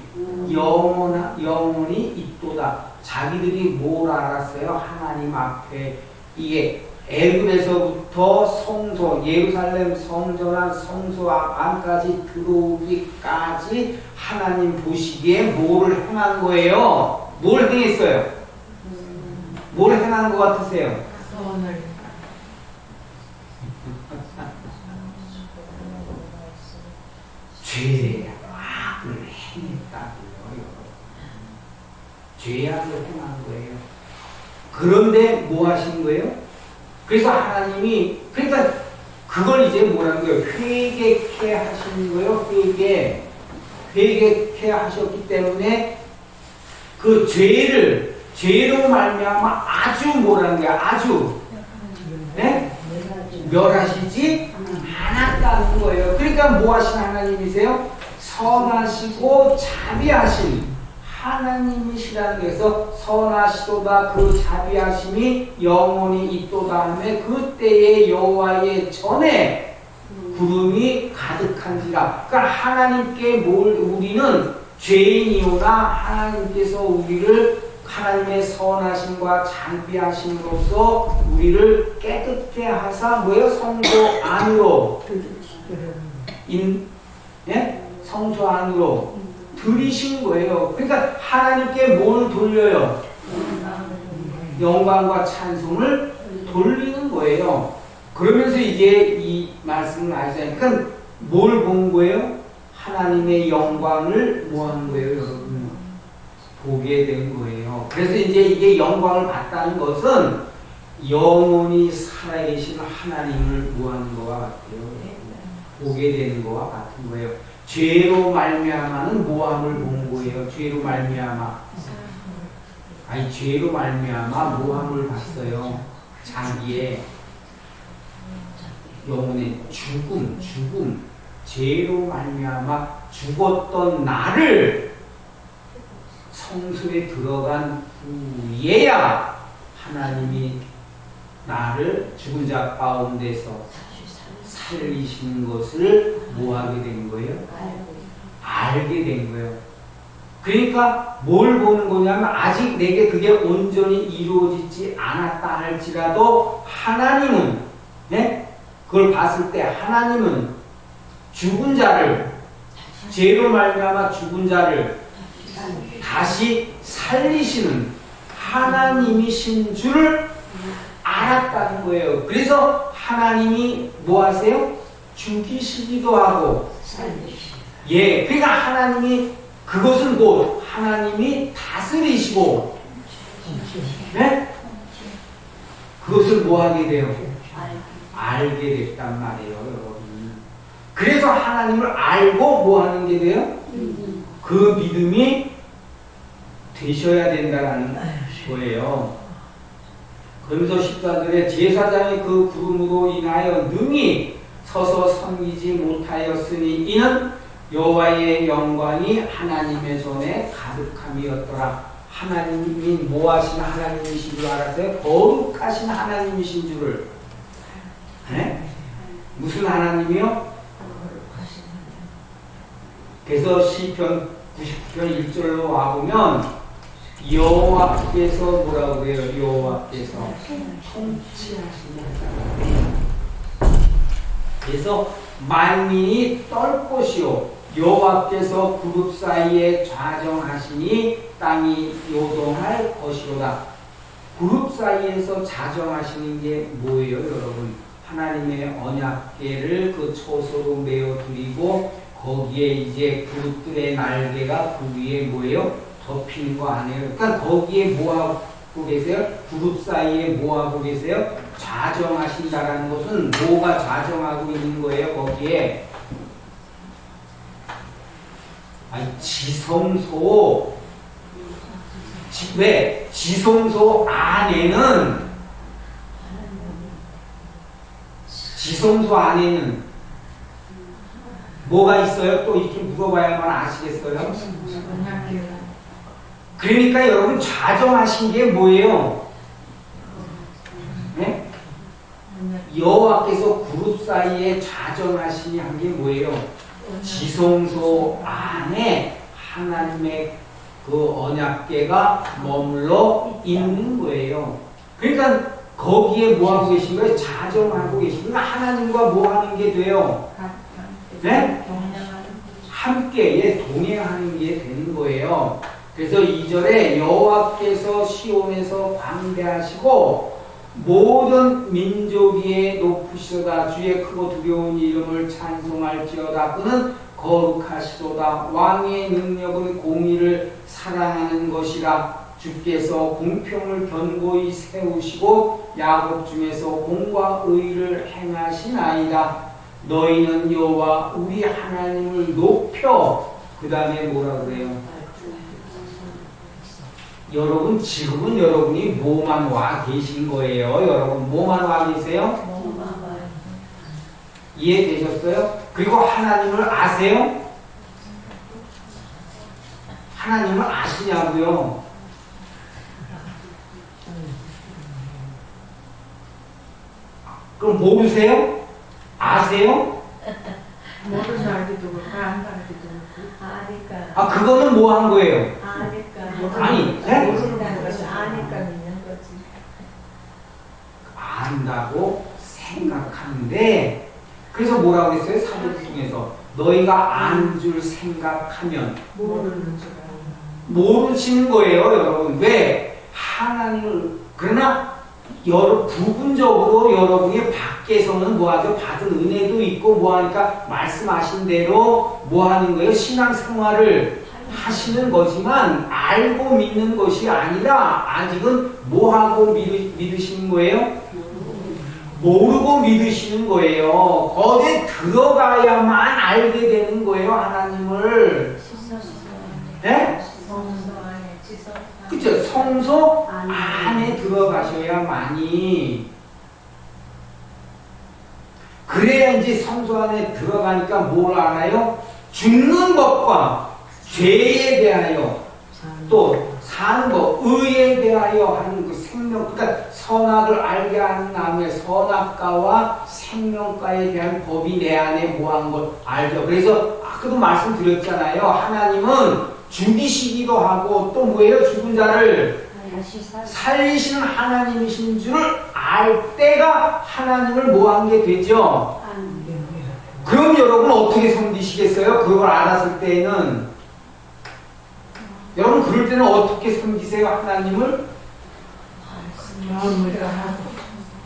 영원히 있도다. 자기들이 뭘 알았어요? 하나님 앞에 이게 애굽에서부터 성소, 예루살렘 성전한 성소 안까지 들어오기까지 하나님 보시기에 뭐를 행한 거예요? 뭘 행했어요? 뭘 행한 것 같으세요? 선을 죄악을 행했다고요. 죄악을 행한 거예요. 그런데 뭐 하신 거예요? 그래서 하나님이 그러니까 그걸 이제 뭐라는 거예요? 회개케 하신 거예요. 회개케 하셨기 때문에 그 죄로 말미암아 아주 뭐라는 거야? 아주 네? 멸하시지 않았다는 거예요. 그러니까 뭐 하신 하나님이세요? 선하시고 자비하신 하나님이시라는 거에서 선하시도다 그 자비하심이 영원히 있도다 하며 그때의 여호와의 전에 구름이 가득한지라. 그러니까 하나님께 우리는 죄인이오나 하나님께서 우리를 하나님의 선하심과 장비하심으로써 우리를 깨끗게 하사 뭐예요? 성소 안으로 성소 안으로 들이신 거예요. 그러니까 하나님께 뭘 돌려요? 영광과 찬송을 돌리는 거예요. 그러면서 이제 이 말씀을 하시니까 뭘 본 거예요? 하나님의 영광을 뭐 한 거예요, 여러분? 보게 된 거예요. 그래서 이제 이게 영광을 봤다는 것은 영원히 살아계신 하나님을 뭐 하는 거와 같아요. 보게 되는 거와 같은 거예요. 죄로 말미암아는 모함을 본 거예요. 죄로 말미암아. 아니 죄로 말미암아 모함을 봤어요. 자기의 영혼의 죽음, 죄로 말미암아 죽었던 나를 성소에 들어간 후에야 하나님이 나를 죽은 자 가운데서 살리신 것을 뭐하게 된 거예요? 알게 된 거예요. 그러니까 뭘 보는 거냐면 아직 내게 그게 온전히 이루어지지 않았다 할지라도 하나님은 그걸 봤을 때 하나님은 죽은 자를 죄로 말미암아 죽은 자를 다시 살리시는 하나님이신 줄을 알았다는 거예요. 그래서 하나님이 뭐 하세요? 죽이시기도 하고 그러니까 하나님이 그것은 곧 하나님이 다스리시고 그것을 뭐 하게 돼요? 알게 됐단 말이에요, 여러분. 그래서 하나님을 알고 뭐 하는 게 돼요? 그 믿음이 되셔야 된다는 거예요. 그러면서 14절에 제사장의 그 구름으로 인하여 능히 서서 섬기지 못하였으니 이는 여호와의 영광이 하나님의 손에 가득함이었더라. 하나님이 뭐 하신 하나님이신 줄 알았어요? 거룩하신 하나님이신 줄을. 무슨 하나님이요? 그래서 시편 99편 1절로 와보면 여호와께서 뭐라고 해요? 여호와께서 통치하시는 하나님. 그래서 만민이 떨 것이요 여호와께서 그룹 사이에 좌정하시니 땅이 요동할 것이로다. 그룹 사이에서 좌정하시는 게 뭐예요, 여러분? 하나님의 언약궤를 그 초소로 메어 드리고 거기에 이제 그룹들의 날개가 그 위에 뭐예요? 덮이는 거 아니에요? 그러니까 거기에 뭐 하고 계세요? 그룹 사이에 뭐 하고 계세요? 좌정하신다라는 것은 뭐가 좌정하고 있는 거예요? 거기에 지성소 왜? 지성소 안에는 뭐가 있어요? 또 이렇게 물어봐야만 아시겠어요? 그러니까 여러분 좌정하신 게 뭐예요? 여호와께서 그룹 사이에 좌정하시니 한 게 뭐예요? 지성소 안에 하나님의 그 언약궤가 머물러 있는 거예요. 그러니까 거기에 뭐 하고 계신 거예요? 좌정하고 계신 거예요. 하나님과 뭐 하는 게 돼요? 함께 동행하는 게 되는 거예요. 그래서 2절에 여호와께서 시온에서 광대하시고 모든 민족 위에 높으시도다. 주의 크고 두려운 이름을 찬송할지어다. 그는 거룩하시도다. 왕의 능력은 공의를 사랑하는 것이라. 주께서 공평을 견고히 세우시고 야곱 중에서 공과 의를 행하시나이다. 너희는 여호와 우리 하나님을 높여. 그 다음에 뭐라 그래요? 여러분 지금은 여러분이 뭐만 와 계신 거예요? 여러분 뭐만 와 계세요? 이해되셨어요? 그리고 하나님을 아세요? 하나님을 아시냐고요? 그럼 모르세요? 아세요? 모르는 알기도 그렇고 안 알기도 그렇고 아니까. 그거는 뭐 한 거예요? 아니까. 아니, 모른다는 것이 안다고 생각하는데, 그래서 뭐라고 했어요? 사도 중에서 너희가 안 줄 생각하면 모르시는 거예요, 여러분. 왜? 하나님을, 그러나 부분적으로 여러분이 밖에서는 뭐하죠? 받은 은혜도 있고 뭐하니까 말씀하신 대로 뭐하는 거예요? 신앙생활을 하시는 거지만 알고 믿는 것이 아니라 아직은 뭐하고 믿으시는 거예요? 모르고 믿으시는 거예요. 거기에 들어가야만 알게 되는 거예요, 하나님을. 네? 그쵸? 성소 안에 들어가셔야만이. 그래야 이제 성소 안에 들어가니까 뭘 알아요? 죽는 것과 죄에 대하여 또 사는 것, 의에 대하여 하는 그 생명, 그러니까 선악을 알게 하는 나무의 선악과와 생명과에 대한 법이 내 안에 뭐한 걸 알죠. 그래서 아까도 말씀드렸잖아요. 하나님은 죽이시기도 하고 또 뭐예요? 죽은 자를 살리시는 하나님이신 줄을 알 때가 하나님을 뭐한 게 되죠. 그럼 여러분 어떻게 섬기시겠어요? 그걸 알았을 때에는 여러분 그럴 때는 어떻게 섬기세요? 하나님을?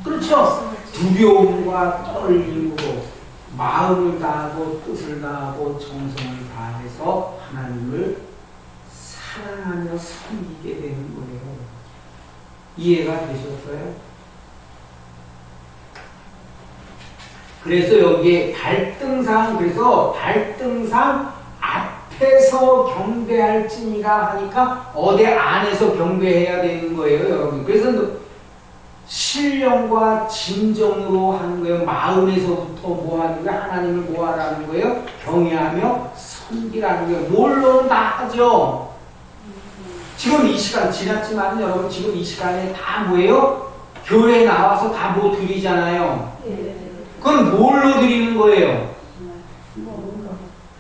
그렇죠. 두려움과 떨림으로 마음을 다하고 뜻을 다하고 정성을 다해서 하나님을 사랑하며 섬기게 되는 거예요. 이해가 되셨어요? 그래서 여기에 발등상, 그래서 발등상 앞에서 경배할지니라 하니까 어디 안에서 경배해야 되는 거예요, 여러분. 그래서 신령과 진정으로 하는 거예요. 마음에서부터 뭐 하는 거예요? 하나님을 뭐 하라는 거예요? 경외하며 섬기라는 거예요. 뭘로는 다 하죠. 지금 이 시간 지났지만 여러분 지금 이 시간에 다 뭐예요? 교회에 나와서 다 뭐 드리잖아요. 그건 뭘로 드리는 거예요?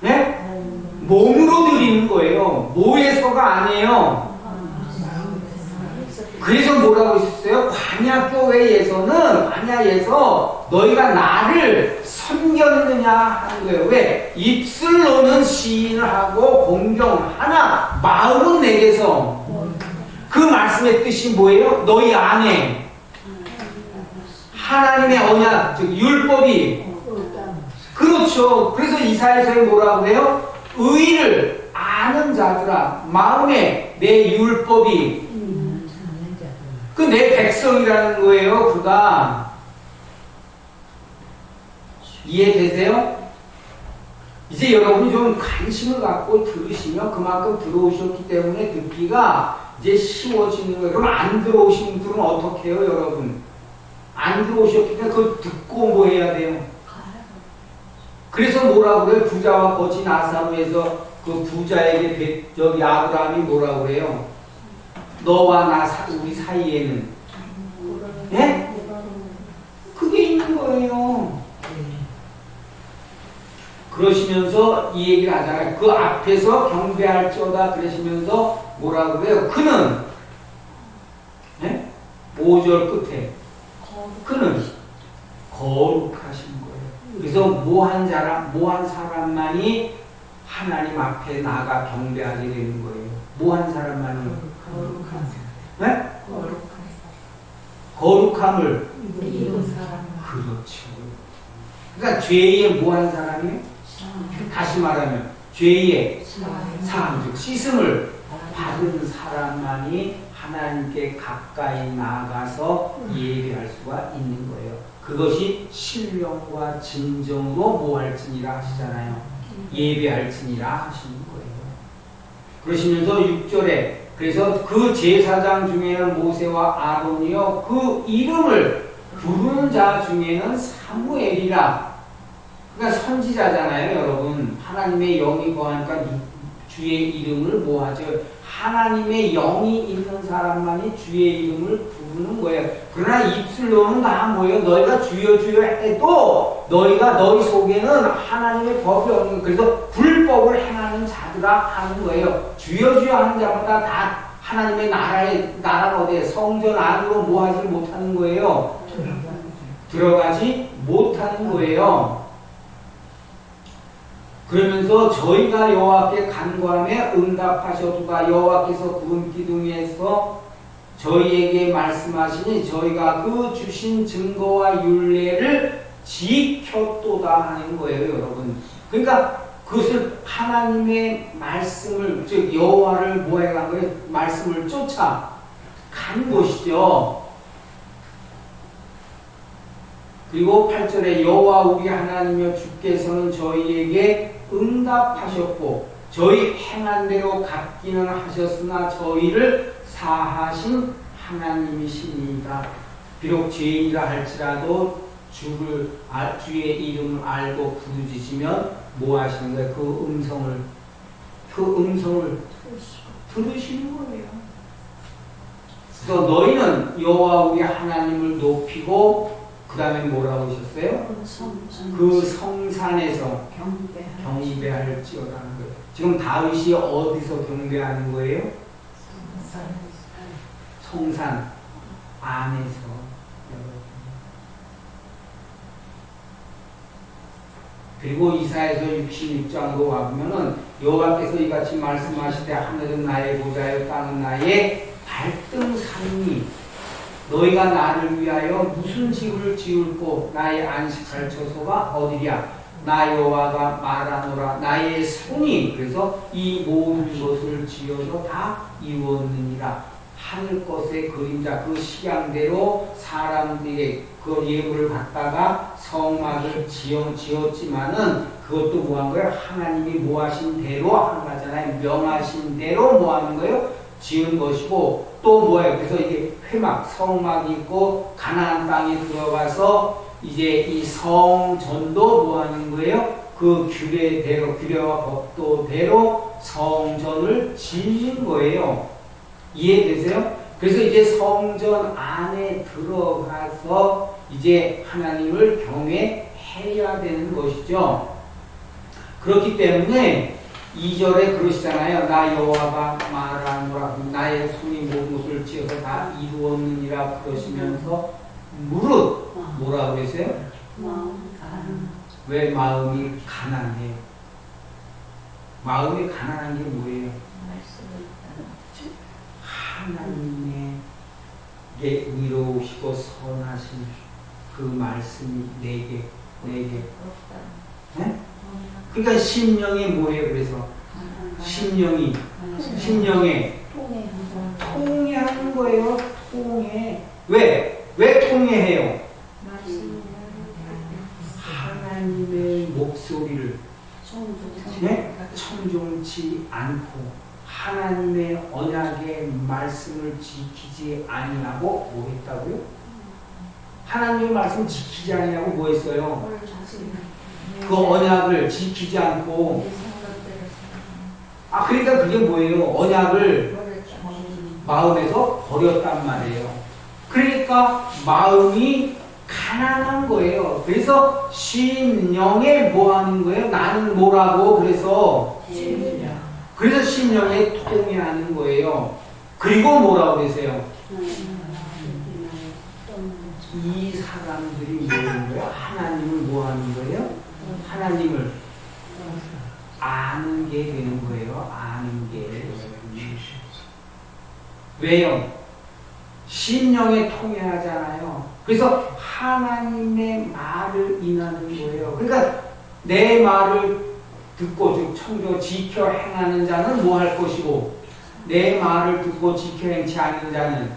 네? 몸으로 드리는 거예요. 뭐에서가 아니에요. 그래서 뭐라고 했었어요? 광야에서 너희가 나를 섬겼느냐 하는 거예요. 왜? 입술로는 시인을 하고 공경하나 마음은 내게서. 그 말씀의 뜻이 뭐예요? 너희 안에 하나님의 언약, 즉 율법이. 그렇죠. 그래서 이사야서에 뭐라고 해요? 의를 아는 자들아 마음에 내 율법이 그 내 백성이라는 거예요. 그가. 이해되세요? 이제 여러분이 좀 관심을 갖고 들으시면 그만큼 들어오셨기 때문에 듣기가 이제 쉬워지는 거예요. 그럼 안 들어오신 분들은 어떻게 해요, 여러분? 안 들어오셨기 때문에 그걸 듣고 뭐 해야 돼요? 그래서 뭐라고 그래요? 부자와 거지 나사로에서 그 부자에게 저기 아브라함이 뭐라고 그래요? 너와 나 우리 사이에는 예? 그게 있는 거예요. 그러시면서 이 얘기를 하잖아요. 그 앞에서 경배할지어다 그러시면서 뭐라고 그래요? 그는 예? 5절 끝에 그는 거룩하신 거예요. 그래서 뭐한 사람만이 하나님 앞에 나가 경배하게 되는 거예요. 뭐한 사람만이 네? 거룩함을 이룬 사람. 그렇죠. 그러니까 죄에 뭐한 사람이에요? 다시 말하면 죄의 사함, 즉 씻음을 받은 사람만이 하나님께 가까이 나가서 예배할 수가 있는 거예요. 그것이 신령과 진정으로 뭐할지니라 하시잖아요. 예배할지니라 하시는 거예요. 그러시면서 6절에 그래서 그 제사장 중에는 모세와 아론이요 그 이름을 부르는 자 중에는 사무엘이라. 그러니까 선지자잖아요, 여러분. 하나님의 영이 거하니까 주의 이름을 뭐하죠? 하나님의 영이 있는 사람만이 주의 이름을 부르는 거예요. 그러나 입술로는 다 뭐예요? 너희가 주여 주여 해도 너희 속에는 하나님의 법이 없는 거예요. 그래서 불법을 행하는 자들아 하는 거예요. 주여 주여 하는 자마다 다 하나님의 나라가 어디에 성전 안으로 뭐 하지 못하는 거예요? 들어가지 못하는 거예요. 그러면서 저희가 여호와께 간구하며 응답하셔도다. 여호와께서 구름 기둥에서 저희에게 말씀하시니 저희가 그 주신 증거와 율례를 지켰도다 하는 거예요, 여러분. 그러니까 그것을 하나님의 말씀을, 즉 여호와를 뭐해 간 거예요? 말씀을 쫓아 간 것이죠. 그리고 8절에 여호와 우리 하나님이여 주께서는 저희에게 응답하셨고 저희 행한 대로 갚기는 하셨으나 저희를 사하신 하나님이시니이다. 비록 죄인이라 할지라도 주의 이름을 알고 부르짖으면 뭐 하시는 거예요? 그 음성을 들으시는 거예요. 그래서 너희는 여호와 우리 하나님을 높이고 그 다음에 뭐라고 하셨어요? 그 성산에서 경배할지어다 하는 거예요. 지금 다윗이 어디서 경배하는 거예요? 성산 안에서. 그리고 이사야서 66장으로 와보면은 여호와께서 이같이 말씀하시되 하늘은 나의 보좌요 땅은 나의 발등상이니 너희가 나를 위하여 무슨 집을 지을고 나의 안식할 처소가 어디랴? 나 여호와가 말하노라. 나의 손이 그래서 이 모든 것을 지어서 다 이루었느니라. 하늘 것의 그림자 그 식양대로 사람들에게 그 예물을 갖다가 성막을 지었지만은 그것도 뭐 한 거예요? 하나님이 뭐 하신 대로 한 거잖아요. 명하신 대로 뭐 하는 거예요? 지은 것이고 또 뭐예요? 그래서 이게 회막, 성막이 있고 가나안 땅에 들어가서 이제 이 성전도 뭐 하는 거예요? 그 규례대로, 규례와 법도대로 성전을 짓는 거예요. 이해되세요? 그래서 이제 성전 안에 들어가서 이제 하나님을 경외해야 되는 것이죠. 그렇기 때문에 2절에 그러시잖아요. 나 여호와가 말하노라. 나의 손이 모든 것을 지어서 다 이루었느니라 그러시면서 무릇 뭐라고 그러세요? 왜 마음이 가난해? 마음이 가난한 게 뭐예요? 하나님의 의로우시고 선하신 그 말씀이 내게 네? 그러니까 심령이 뭐예요? 그래서 심령에 통해하는 거예요. 통해. 왜 통해해요? 하나님의 목소리를 네? 청종치 않고 하나님의 언약의 말씀을 지키지 아니하고 뭐 했다고요? 하나님의 말씀 지키지 아니하고 뭐 했어요? 그 언약을 지키지 않고 그러니까 그게 뭐예요? 언약을 마음에서 버렸단 말이에요. 그러니까 마음이 가난한 거예요. 그래서 심령에 뭐 하는 거예요? 나는 뭐라고? 그래서 심령에 통해하는 거예요. 그리고 뭐라고 그러세요? 이 사람들이 뭐 하는 거예요? 하나님을 뭐 하는 거예요? 하나님을 아는 게 되는 거예요. 아는 게. 왜요? 심령에 통해하잖아요. 그래서 하나님의 말을 인하는 거예요. 그러니까 내 말을 듣고 즉 청조 지켜 행하는 자는 뭐 할 것이고 내 말을 듣고 지켜 행치 않는 자는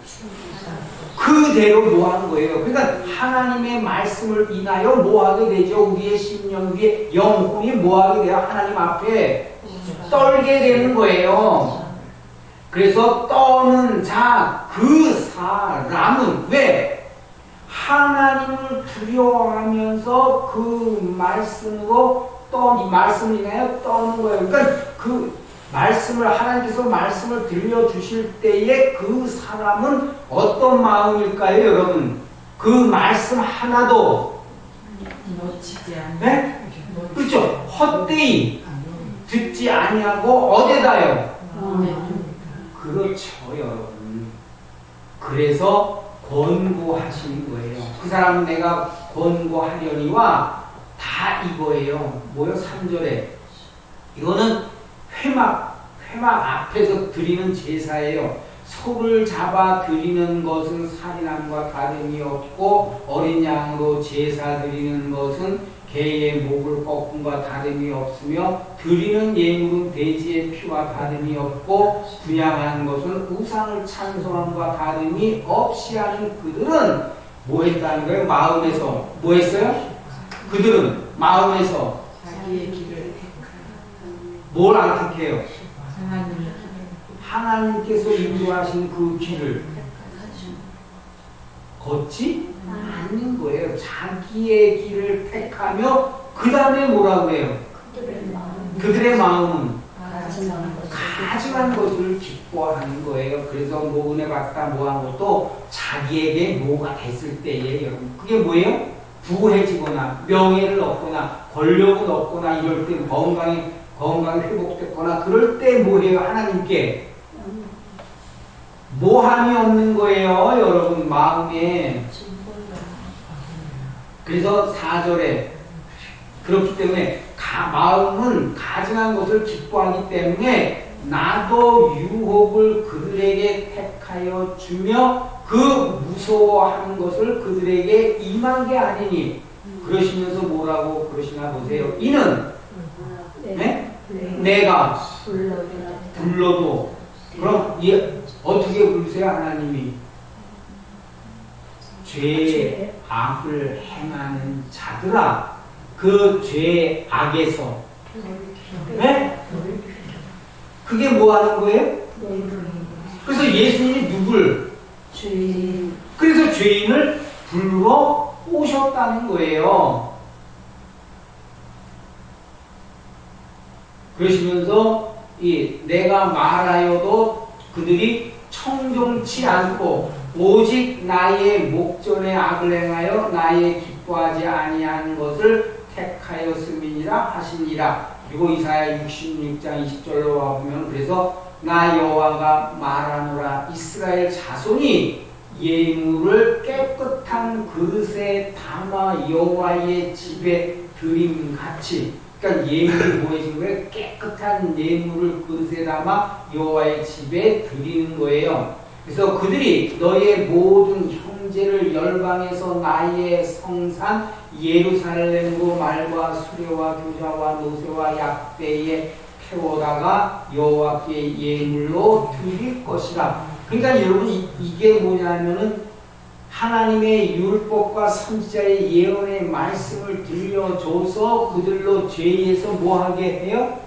그대로 뭐 하는 거예요. 그러니까 하나님의 말씀을 인하여 뭐 하게 되죠? 우리의 심령, 우리의 영혼이 뭐 하게 돼요? 하나님 앞에 떨게 되는 거예요. 그래서 떠는 자, 그 사람은 왜? 하나님을 두려워하면서 그 말씀으로 이 말씀을 인하여 떠는 거예요. 그러니까 그 말씀을 하나님께서 말씀을 들려주실 때에 그 사람은 어떤 마음일까요, 여러분? 그 말씀 하나도 놓치지 않는. 네? 그렇죠. 헛되이 듣지 아니하고 어디다요? 그 그렇죠, 여러분. 그래서 권고하신 거예요. 그 사람은 내가 권고하려니와 다 이거예요. 뭐요? 3절에. 이거는 회막 앞에서 드리는 제사예요. 소를 잡아 드리는 것은 살인함과 다름이 없고 어린 양으로 제사 드리는 것은 개의 목을 꺾음과 다름이 없으며 드리는 예물은 돼지의 피와 다름이 없고 분양한 것은 우상을 찬송함과 다름이 없이 하는 그들은 뭐 했다는 거예요? 마음에서 뭐 했어요? 그들은 마음에서 자기의 길을 뭘 안 택해요? 하나님의 하나님께서 인도하신 그 길을 걷지 않는 거예요. 자기의 길을 택하며 그 다음에 뭐라고 해요? 그들의 마음은 가증한 것을 기뻐하는 거예요. 그래서 뭐 은혜 받다 뭐 한 것도 자기에게 뭐가 됐을 때에 여러분 그게 뭐예요? 부해지거나 명예를 얻거나 권력을 얻거나 이럴 때 건강이 회복됐거나 그럴 때 뭐해요? 하나님께 모함이 없는 거예요, 여러분 마음에. 그래서 4절에 그렇기 때문에 마음은 가증한 것을 기뻐하기 때문에 나도 유혹을 그들에게 택하여 주며 그 무서워하는 것을 그들에게 임하게 하리니 그러시면서 뭐라고 그러시나 보세요. 이는 네? 내가 불러도 그럼 어떻게 부르세요? 하나님이 죄의 악을 행하는 자들아 그 죄의 악에서 네? 그게 뭐 하는 거예요? 그래서 예수님이 누굴? 그래서 죄인을 불러 오셨다는 거예요. 그러시면서 내가 말하여도 그들이 청종치 않고 오직 나의 목전에 악을 행하여 나의 기뻐하지 아니한 것을 택하였음이니라 하시니라. 그리고 이사야 66장 20절로 와보면 그래서 나 여호와가 말하노라 이스라엘 자손이 예물을 깨끗한 그릇에 담아 여호와의 집에 드림같이 그러니까 예물이 뭐해진 거예요? 깨끗한 예물을 그릇에 담아 여호와의 집에 드리는 거예요. 그래서 그들이 너의 모든 형제를 열방에서 나의 성산 예루살렘으로 말과 수레와 교자와 노새와 약배에 태워다가 여호와께 예물로 드릴 것이라. 그러니까 여러분 이게 뭐냐면은 하나님의 율법과 선지자의 예언의 말씀을 들려줘서 그들로 죄에서 뭐하게 해요?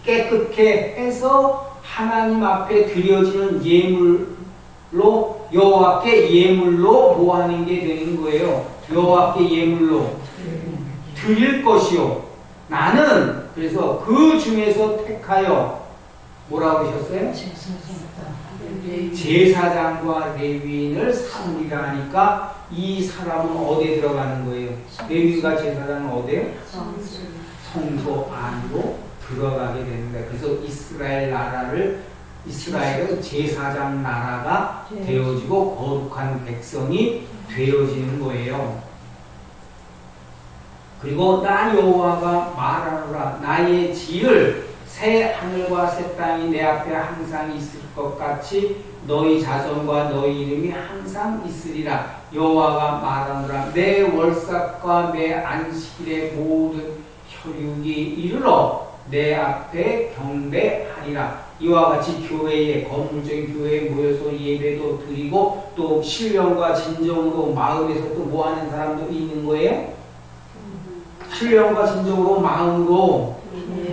깨끗게 해서 하나님 앞에 드려지는 예물로 여호와께 예물로 뭐하는 게 되는 거예요? 여호와께 예물로 드릴 것이요. 나는 그래서 그 중에서 택하여 뭐라고 하셨어요? 제사장과 레위인을 삼으리라 하니까 이 사람은 어디에 들어가는 거예요? 레위인과 제사장은 어디에요? 성소 안으로 들어가게 됩니다. 그래서 이스라엘은 제사장 나라가 되어지고 거룩한 백성이 되어지는 거예요. 그리고 나 여호와가 말하노라 나의 지을 새 하늘과 새 땅이 내 앞에 항상 있을 것 같이 너희 자손과 너희 이름이 항상 있으리라. 여호와가 말하노라 내 월삭과 내 안식일의 모든 혈육이 이르러 내 앞에 경배하리라. 이와 같이 교회에 건물적인 교회에 모여서 예배도 드리고 또 신령과 진정으로 마음에서 또 뭐하는 사람도 있는 거예요? 신령과 진정으로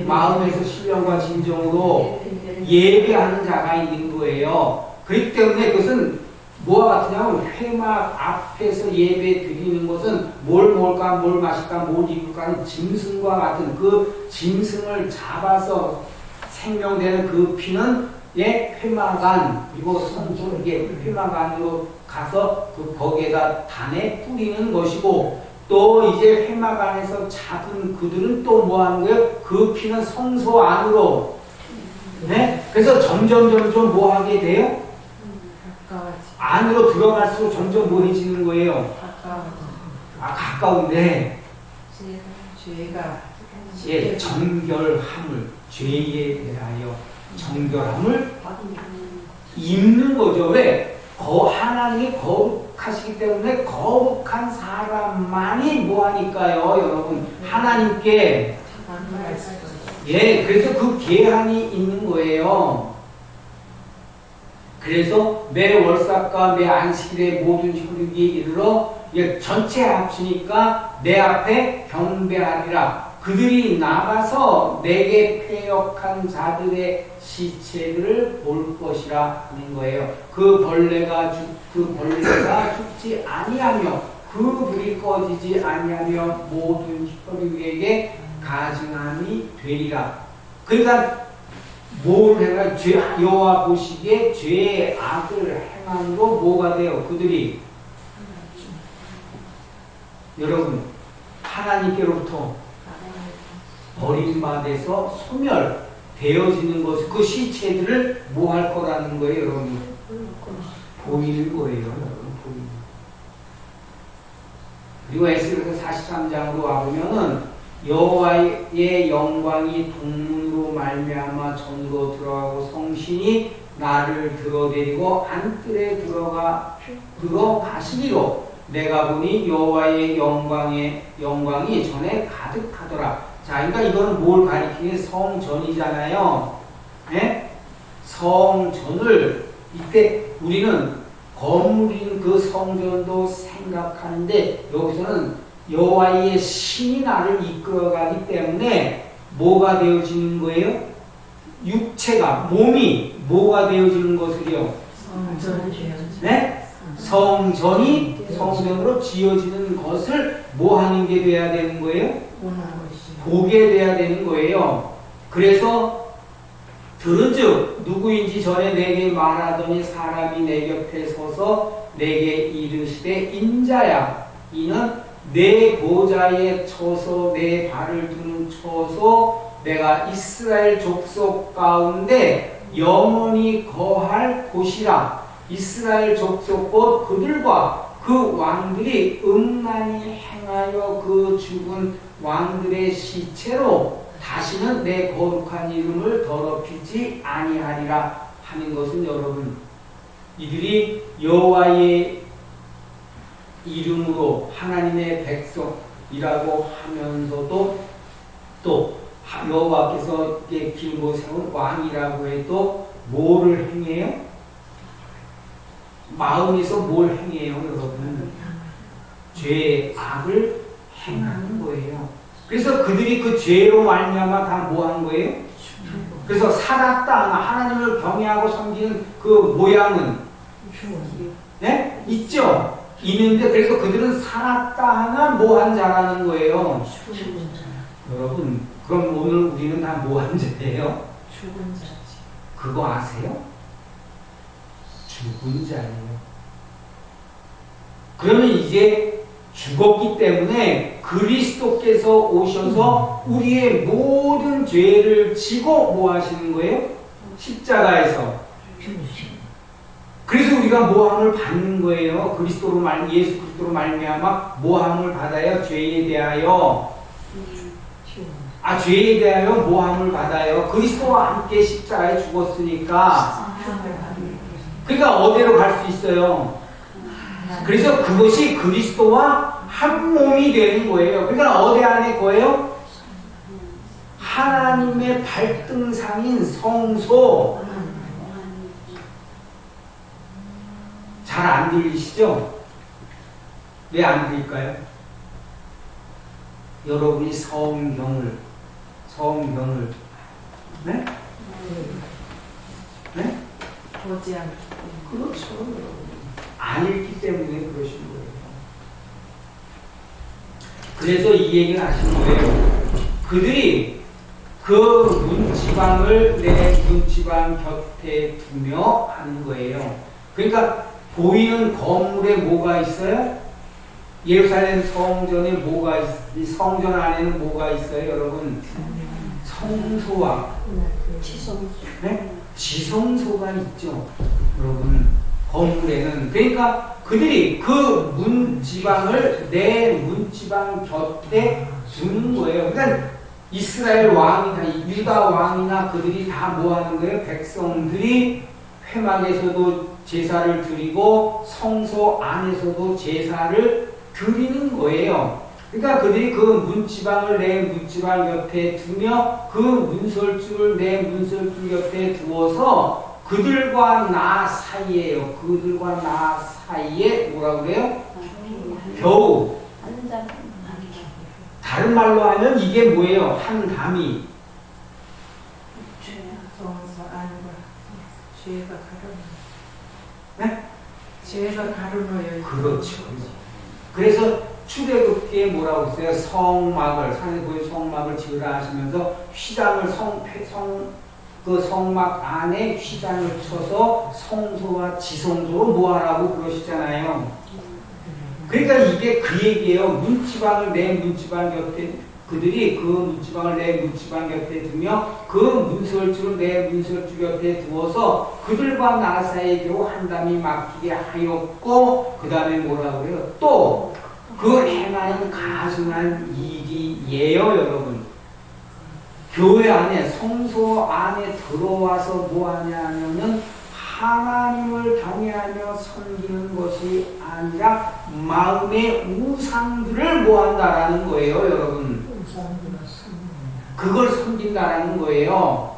마음에서 신령과 진정으로 예배하는 자가 있는 거예요. 그렇기 때문에 그것은 뭐와 같으냐면 회막 앞에서 예배 드리는 것은 뭘 먹을까 뭘 마실까 뭘 입을까 하는 짐승과 같은 그 짐승을 잡아서 생명되는 그 피는 회막 안 그리고 성소에 회막 안으로 가서 거기에다 단에 뿌리는 것이고 또 이제 회막 안에서 잡은 그들은 또 뭐 하는 거예요? 그 피는 성소 안으로 네? 그래서 점점 뭐 하게 돼요? 가까워지. 안으로 들어갈수록 점점 뭐해지는 거예요? 가까워지. 가까운데 죄가 예, 정결함을 죄에 대하여 정결함을 입는 거죠. 왜? 하나님이 거룩하시기 때문에 거룩한 사람만이 뭐하니까요, 여러분? 하나님께 예, 그래서 그 계한이 있는 거예요. 그래서 매 월삭과 매 안식일의 모든 혈육이 이르러 전체 합치니까 내 앞에 경배하리라. 그들이 나가서 내게 패역한 자들의 시체들을 볼 것이라 하는 거예요. 그 벌레가 죽지 아니하며 그 불이 꺼지지 아니하며 모든 혈육에게 가증함이 되리라. 그러니까 뭘 해가 여호와 보시기에 죄의 악을 행함으로 뭐가 돼요? 그들이 여러분 하나님께로부터 버림받아서 소멸되어지는 것, 그 시체들을 뭐 할 거라는 거예요, 여러분? 보이는 거예요, 여러분. 보이는. 그리고 에스겔서 43장으로 와보면은 여호와의 영광이 동문으로 말미암아 전으로 들어가고 성신이 나를 들어데리고 안뜰에 들어가시리로 내가 보니 여호와의 영광이 전에 가득하더라. 자, 그러니까 이거는 뭘 가리키는 성전이잖아요. 네? 성전을 이때 우리는 건물인 그 성전도 생각하는데 여기서는 여호와의 신이 나를 이끌어가기 때문에 뭐가 되어지는 거예요? 육체가 몸이 뭐가 되어지는 것을요? 네? 성전으로 지어지는 것을 뭐 하는 게 돼야 되는 거예요? 보게 돼야 되는 거예요. 그래서 들은즉 누구인지 전에 내게 말하더니 사람이 내 곁에 서서 내게 이르시되 인자야 이는 내 보좌에 쳐서 내 발을 두는 쳐서 내가 이스라엘 족속 가운데 영원히 거할 곳이라. 이스라엘 족속 곧 그들과 그 왕들이 음란히 행하여 그 죽은 왕들의 시체로 다시는 내 거룩한 이름을 더럽히지 아니하리라 하는 것은 여러분 이들이 여호와의 이름으로 하나님의 백성이라고 하면서도 또 여호와께서 길고 세운 왕이라고 해도 뭐를 행해요? 마음에서 뭘 행해요, 여러분? 죄의 악을 행하는 거예요. 그래서 그들이 그 죄로 말미암아 다 뭐 하는 거예요? 그래서 살았다 하나님을 경외하고 섬기는 그 모양은 네? 있죠? 있는데 그래서 그들은 살았다 하나 뭐 한 자라는 거예요? 여러분 그럼 오늘 우리는 다 뭐 한 자예요? 죽은 자지. 그거 아세요? 죽은 자예요. 그러면 이제 죽었기 때문에 그리스도께서 오셔서 우리의 모든 죄를 지고 뭐 하시는 거예요? 십자가에서. 그래서 우리가 모함을 받는 거예요. 예수 그리스도로 말미암아 모함을 받아요. 죄에 대하여. 죄에 대하여 모함을 받아요. 그리스도와 함께 십자가에 죽었으니까. 그러니까 어디로 갈 수 있어요? 그래서 그것이 그리스도와 한 몸이 되는 거예요. 그러니까 어디 안에 거예요? 하나님의 발등상인 성소. 잘 안 들리시죠? 왜 안 들릴까요? 여러분이 성경을 네? 네? 보지 않기 그렇죠. 안 읽기 때문에 그러신 거예요. 그래서 이 얘기를 하신 거예요. 그들이 그 문지방을 내 문지방 곁에 두며 하는 거예요. 그러니까 보이는 건물에 뭐가 있어요? 예루살렘 성전에 뭐가 있어요? 이 성전 안에는 뭐가 있어요, 여러분? 성소와 지성. 네? 지성소가 있죠. 여러분, 건물에는. 그러니까 그들이 그 문지방을 내 문지방 곁에 두는 거예요. 그러니까 이스라엘 왕이나 유다 왕이나 그들이 다 뭐 하는 거예요? 백성들이 회막에서도 제사를 드리고 성소 안에서도 제사를 드리는 거예요. 그러니까 그들이 그 문지방을 내 문지방 곁에 두며 그 문설주를 내 문설주 곁에 두어서 그들과 나 사이에요. 그들과 나 사이에 뭐라고 그래요? 겨우. 다른 말로 하면 이게 뭐예요? 한 담이. 죄가 가려놓여. 네? 죄가 가려놓여. 그렇죠. 그래서 출애굽기에 뭐라고 했어요? 성막을, 산에 보인 성막을 지으라 하시면서 휘장을 그 성막 안에 휘장을 쳐서 성소와 지성소로 모아라고 그러시잖아요. 그러니까 이게 그 얘기예요. 문지방을 내 문지방 곁에, 그들이 그 문지방을 내 문지방 곁에 두며 그 문설주를 내 문설주 곁에 두어서 그들과 나 사이에 겨우 한 담이 막히게 하였고, 그 다음에 뭐라고 그래요? 또 그 행하는 가증한 일이에요, 여러분. 교회 안에, 성소 안에 들어와서 뭐 하냐면은 하나님을 경외하며 섬기는 것이 아니라 마음의 우상들을 뭐 한다라는 거예요, 여러분. 그걸 섬긴다라는 거예요.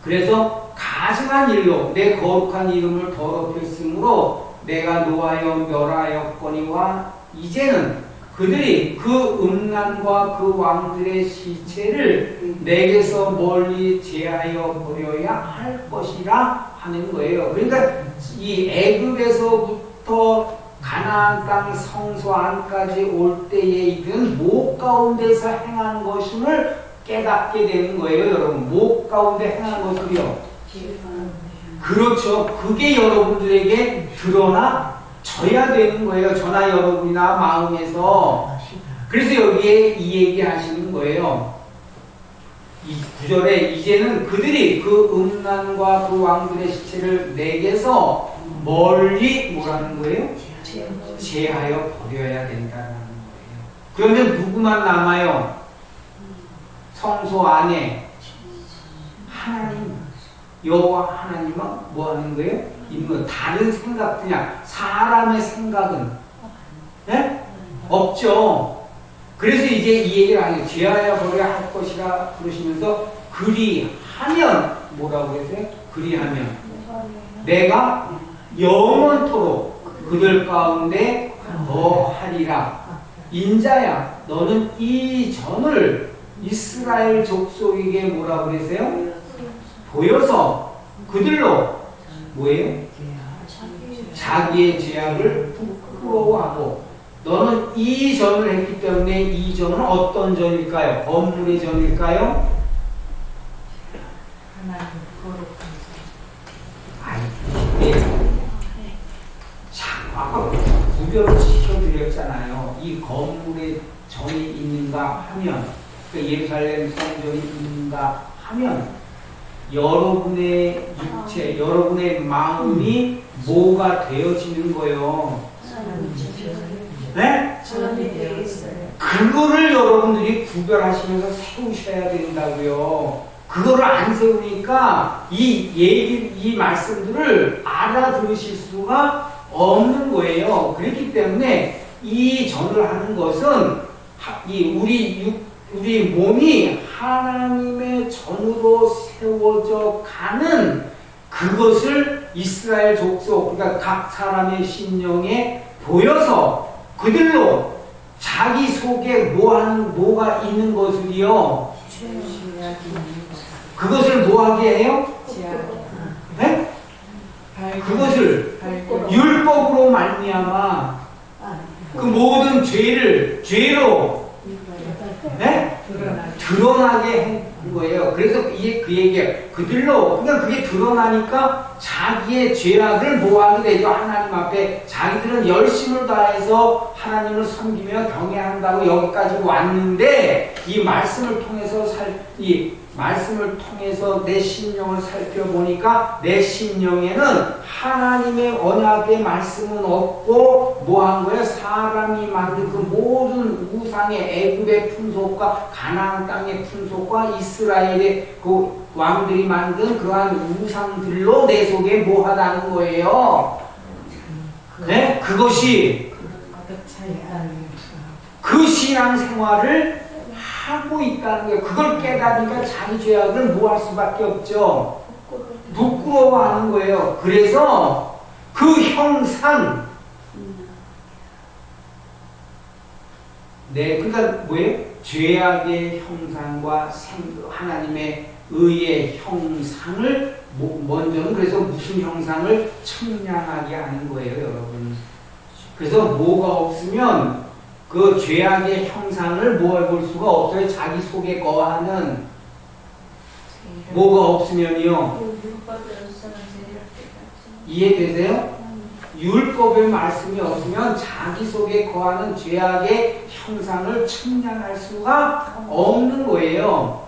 그래서 가증한 일로 내 거룩한 이름을 더럽혔으므로 내가 노하여 멸하였거니와 이제는 그들이 그 음란과 그 왕들의 시체를 내게서 멀리 제하여 버려야 할 것이라 하는 거예요. 그러니까 이 애굽에서부터 가나안 땅 성소 안까지 올 때에이든 목 가운데서 행한 것임을 깨닫게 되는 거예요, 여러분. 목 가운데 행한 것을요. 그렇죠. 그게 여러분들에게 드러나 져야 되는 거예요. 저나 여러분이나 마음에서. 그래서 여기에 이 얘기 하시는 거예요. 이 9절에 이제는 그들이 그 음란과 그 왕들의 시체를 내게서 멀리 뭐라는 거예요? 제하여 버려야 된다는 거예요. 그러면 누구만 남아요? 성소 안에 하나님, 여호와 하나님은 뭐 하는 거예요? 있는 다른 생각, 그냥 사람의 생각은 네? 없죠. 그래서 이제 이 얘기를 하는 죄하여 버려야 할 것이라 그러시면서 그리하면 뭐라고 했어요? 그리하면 내가 영원토록 그들 가운데 거하리라. 인자야, 너는 이 전을 이스라엘 족속에게 뭐라고 그랬어요? 보여서 그들로 뭐예요? 자기의 죄악을 부끄러워하고. 너는 이 전을 했기 때문에 이 전은 어떤 전일까요? 건물의 전일까요? 하나님 거룩한 아니, 자, 아까 구별을 시켜드렸잖아요. 이 건물의 전이 있는가 하면, 그러니까 예루살렘 성전이 있는가 하면 여러분의 육체, 여러분의 마음이 뭐가 되어지는 거예요? 네? 그거를 여러분들이 구별하시면서 세우셔야 된다고요. 그거를 안 세우니까 이 말씀들을 알아들으실 수가 없는 거예요. 그렇기 때문에 이 전을 하는 것은 우리 몸이 하나님의 전으로 세워져 가는 그것을 이스라엘 족속, 그러니까 각 사람의 심령에 보여서 그들로 자기 속에 뭐가 있는 것을요. 그것을 뭐하게 해요? 네? 그것을 율법으로 말미암아 그 모든 죄로 네? 드러나게 한 거예요. 그래서 이게 그 얘기예요. 그들로, 그러니까 그게 드러나니까 자기의 죄악을 모하게 되죠. 하나님 앞에 자기들은 열심을 다해서 하나님을 섬기며 경외한다고 여기까지 왔는데 이 말씀을 통해서 내 심령을 살펴보니까 내 심령에는 하나님의 언약의 말씀은 없고 뭐 한 거예요? 사람이 만든 그 모든 우상의 애굽의 풍속과 가나안 땅의 풍속과 이스라엘의 그 왕들이 만든 그러한 우상들로 내 속에 뭐 하다는 거예요. 네? 그것이 그 신앙생활을 하고 있다는 거예요. 그걸 깨달으니까 자기 죄악을 뭐 할 수밖에 없죠. 부끄러워하는 거예요. 그래서 그 형상, 그러니까 뭐예요? 죄악의 형상과 하나님의 의의 형상을 먼저는 그래서 무슨 형상을 청량하게 하는 거예요, 여러분. 그래서 뭐가 없으면 그 죄악의 형상을 모아볼 수가 없어요. 자기 속에 거하는 뭐가 없으면요. 이해되세요? 율법의 말씀이 없으면 자기 속에 거하는 죄악의 형상을 청량할 수가 없는 거예요.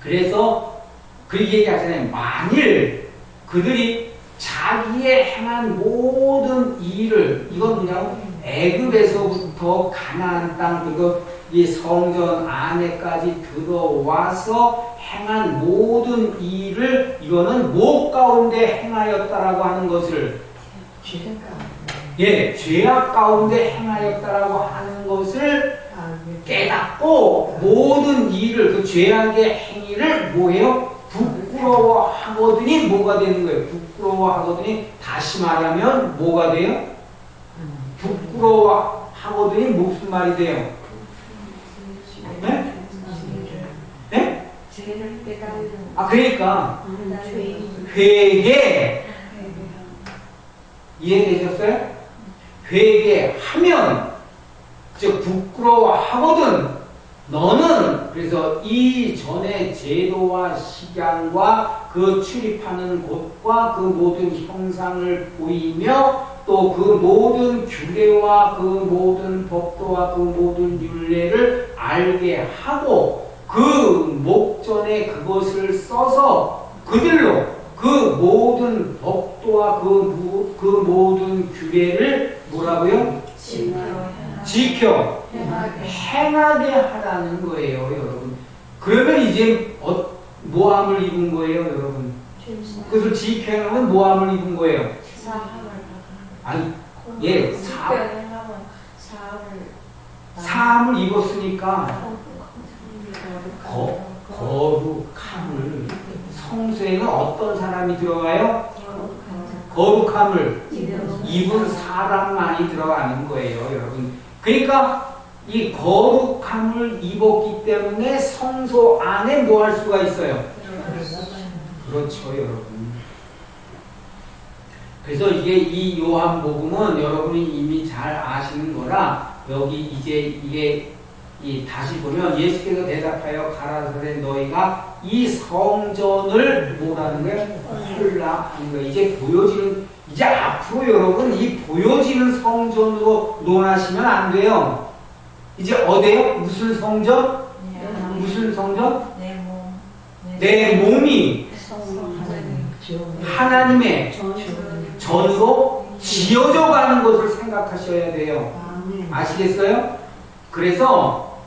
그래서 그 얘기하잖아요. 만일 그들이 자기의 행한 모든 일을, 이건 그냥 애굽에서부터 가나안 땅 그리고 이 성전 안에까지 들어와서 행한 모든 일을 이거는 목 가운데 행하였다라고 하는 것을 죄악 가운데 행하였다라고 하는 것을 깨닫고 모든 일을 그 죄악의 행위를 뭐예요? 부끄러워하거든이 뭐가 되는 거예요? 부끄러워하거든이 다시 말하면 뭐가 돼요? 부끄러워하거든이 무슨 말이 돼요? 네? 네? 그러니까 회개 이해되셨어요? 회개하면 즉 부끄러워하거든 너는 그래서 이전의 제도와 식양과 그 출입하는 곳과 그 모든 형상을 보이며 또 그 모든 규례와 그 모든 법도와 그 모든 율례를 알게 하고 그 목전에 그것을 써서 그들로 그 모든 법도와 그 모든 규례를 뭐라고요? 지켜 행하게 하라는 거예요, 여러분. 그러면 이제 모함을 입은 거예요, 여러분. 그것을 지켜하면 모함을 입은 거예요. 아니, 사함을 입었으니까 거룩함을 성수에는 어떤 사람이 들어가요? 거룩함을 입은 사람만이 들어가는 거예요, 여러분. 그러니까 이 거룩함을 입었기 때문에 성소 안에 뭐 할 수가 있어요? 그렇죠, 여러분. 그래서 이 요한복음은 여러분이 이미 잘 아시는 거라 여기 이게 다시 보면 예수께서 대답하여 가라사대 너희가 이 성전을 뭐라는 거예요? 헐라 하는 거예요. 이제 앞으로 여러분 이 보여지는 성전으로 논하시면 안 돼요. 이제 어디에요? 무슨 성전? 무슨 성전? 내 몸이 하나님의 전으로 지어져 가는 것을 생각하셔야 돼요. 아시겠어요? 그래서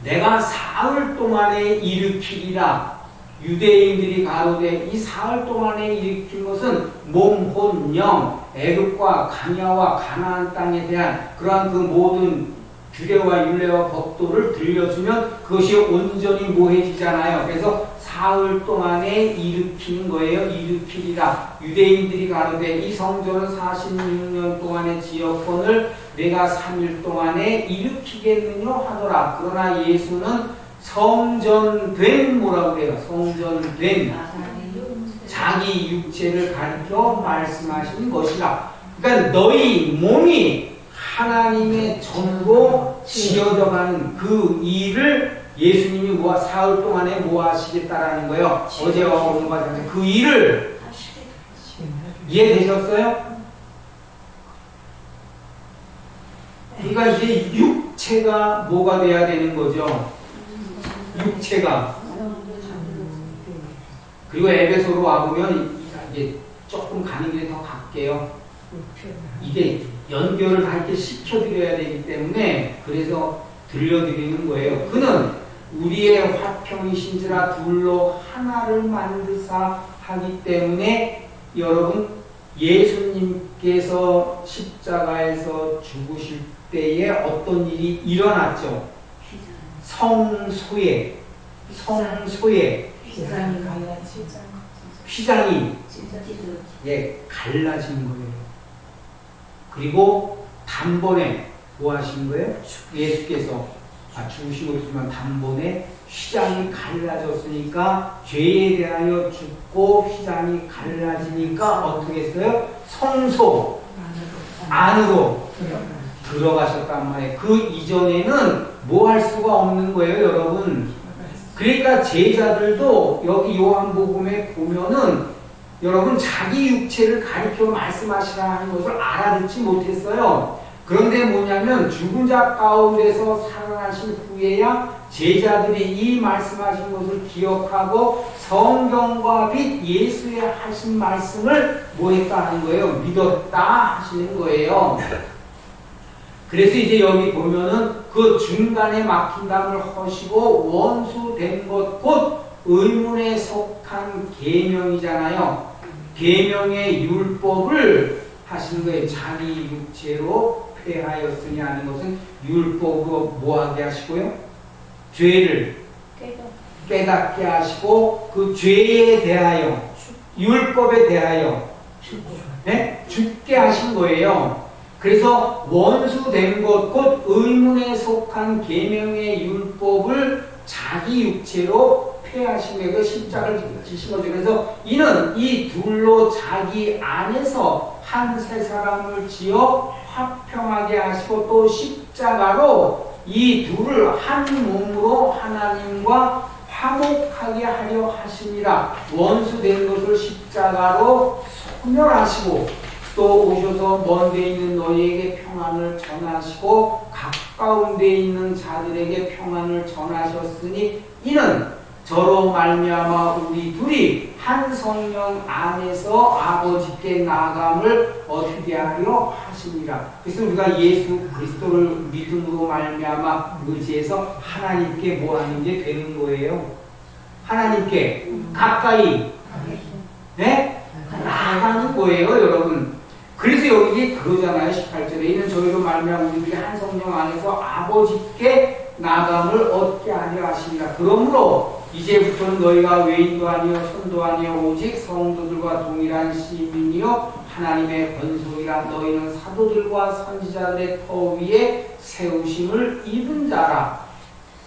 내가 사흘 동안에 일으키리라. 유대인들이 가로되 이 사흘 동안에 일으킨 것은 몸, 혼, 영, 애굽과 가냐와 가나안 땅에 대한 그러한 그 모든 규례와 율례와 법도를 들려주면 그것이 온전히 모해지잖아요. 그래서 사흘 동안에 일으키는 거예요. 일으키리라. 유대인들이 가로되 이 성전은 46년 동안의 지역권을 내가 3일 동안에 일으키겠느냐 하더라. 그러나 예수는 성전된 뭐라고 해요? 성전된 자기 육체를 가리켜 말씀하신 것이라. 그러니까 너희 몸이 하나님의 전으로 지어져가는 그 일을 예수님이 사흘 동안에 뭐 하시겠다라는 거예요. 어제와 오늘과 같은 그 일을 이해되셨어요? 그러니까 이제 육체가 뭐가 돼야 되는 거죠? 육체가. 그리고 에베소로 와보면 이제 조금 가는 길에 더 갈게요. 이게 연결을 다 이렇게 시켜드려야 되기 때문에 그래서 들려드리는 거예요. 그는 우리의 화평이신지라 둘로 하나를 만드사 하기 때문에 여러분 예수님께서 십자가에서 죽으실 때에 어떤 일이 일어났죠? 성소에 휘장이 갈라진 거예요. 그리고 단번에 뭐 하신 거예요? 예수께서 죽으신 것이지만 단번에 휘장이 갈라졌으니까 죄에 대하여 죽고 휘장이 갈라지니까 어떻게 했어요? 성소 안으로 들어가셨단 말이에요. 그 이전에는 뭐 할 수가 없는 거예요, 여러분. 그러니까 제자들도 여기 요한복음에 보면은 여러분 자기 육체를 가리켜 말씀하시라는 것을 알아듣지 못했어요. 그런데 뭐냐면 죽은 자 가운데서 살아나신 후에야 제자들이 이 말씀하신 것을 기억하고 성경과 빛 예수의 하신 말씀을 뭐 했다는 거예요? 믿었다 하시는 거예요. 그래서 이제 여기 보면은 그 중간에 막힌 담을 허시고 원수된 것 곧 의문에 속한 계명이잖아요. 계명의 율법을 하신 거예요. 자기 육체로 폐하였으니 하는 것은 율법으로 뭐하게 하시고요? 죄를 깨닫게 하시고 그 죄에 대하여 율법에 대하여 죽게 하신 거예요. 그래서 원수된 것 곧 의문에 속한 계명의 율법을 자기 육체로 폐하신 거예요. 십자가를 지신 거죠. 그래서 이는 이 둘로 자기 안에서 한 세 사람을 지어 화평하게 하시고 또 십자가로 이 둘을 한 몸으로 하나님과 화목하게 하려 하심이라. 원수된 것을 십자가로 소멸하시고 또 오셔서 먼 데 있는 너희에게 평안을 전하시고 가까운 데 있는 자들에게 평안을 전하셨으니 이는 저로 말미암아 우리 둘이 한 성령 안에서 아버지께 나아감을 얻게 하려 하시니라. 그래서 우리가 예수 그리스도를 믿음으로 말미암아 의지해서 하나님께 뭐 하는 게 되는 거예요? 하나님께 가까이 나아가는 거예요, 여러분. 그래서 여기 그러잖아요. 18절에 이는 저희로 말미암아 우리들이 한 성령 안에서 아버지께 나감을 얻게 하려 하시니라. 그러므로 이제부터는 너희가 외인도 아니요 손도 아니요 오직 성도들과 동일한 시민이요 하나님의 권속이라. 너희는 사도들과 선지자들의 터 위에 세우심을 입은 자라.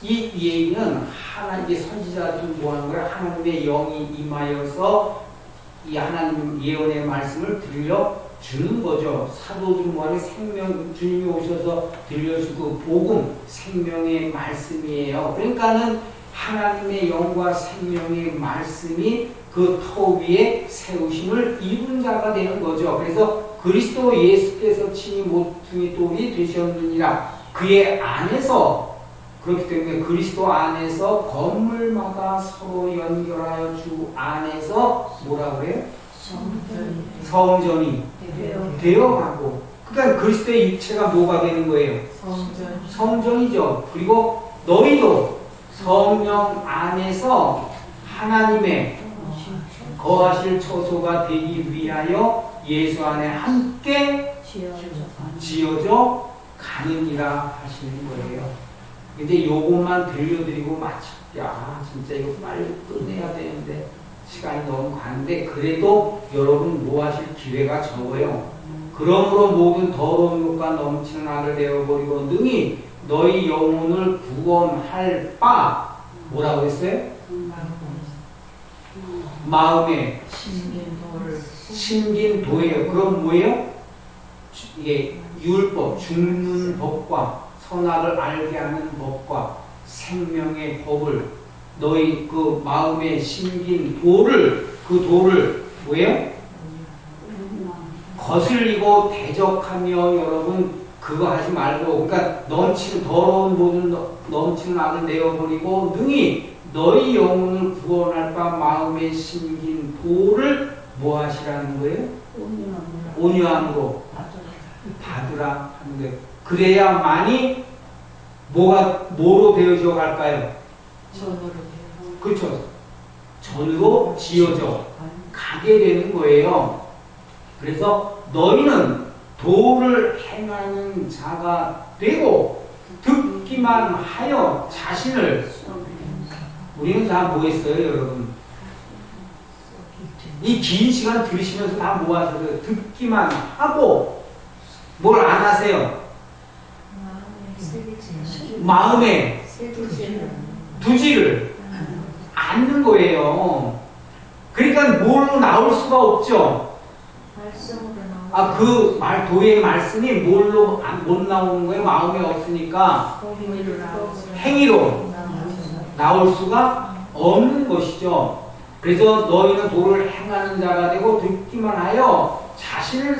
이 얘기는 하나님의 선지자들은 뭐 하는 거야? 하나님의 영이 임하여서 이 하나님 예언의 말씀을 들려주는 거죠. 사도들은 뭐하는 생명, 주님이 오셔서 들려주고 복음, 생명의 말씀이에요. 그러니까는 하나님의 영과 생명의 말씀이 그 터 위에 세우심을 입은 자가 되는 거죠. 그래서 그리스도 예수께서 친히 모퉁이 돌이 되셨느니라. 그의 안에서, 그렇기 때문에 그리스도 안에서 건물마다 서로 연결하여 주 안에서 뭐라 그래요? 성전이 되어가고. 그러니까 그리스도의 육체가 뭐가 되는 거예요? 성전이죠. 그리고 너희도 성령 안에서 하나님의 거하실 처소가 되기 위하여 예수 안에 함께 지어져 가느니라 하시는 거예요. 이제 요것만 들려드리고 마칠게. 진짜 이거 빨리 끝내야 되는데 시간이 너무 가는데 그래도 여러분 뭐 하실 기회가 적어요. 그러므로 모든 더러운 것과 넘치는 악을 내어버리고 능히 너희 영혼을 구원할 바 뭐라고 했어요? 마음에 심긴 도예요. 그럼 뭐예요? 이게 율법, 죽는 법과 선악을 알게 하는 법과 생명의 법을 너희 그 마음에 심긴 도를, 그 도를 뭐예요? 거슬리고 대적하며 여러분 그거 하지 말고 그러니까 넘치는 더러운 모든 넘치는 악을 내어버리고 능히 너희 영혼을 구원할 바 마음에 심긴 도를 뭐 하시라는 거예요? 온유함으로 받으라 하는 거예요. 그래야만이 뭐로 되어져 갈까요? 그렇죠. 전으로 지어져 가게 되는 거예요. 그래서 너희는 도를 행하는 자가 되고 듣기만 하여 자신을 우리는 다 뭐 했어요 여러분? 이 긴 시간 들으시면서 다 뭐 하세요? 듣기만 하고 뭘 안 하세요? 마음에 두지를 않는 거예요. 그러니까 뭘로 나올 수가 없죠. 그 도의 말씀이 뭘로 못 나오는 거예요? 마음에 없으니까 행위로 나올 수가 없는 것이죠. 그래서 너희는 도를 행하는 자가 되고 듣기만 하여 자신을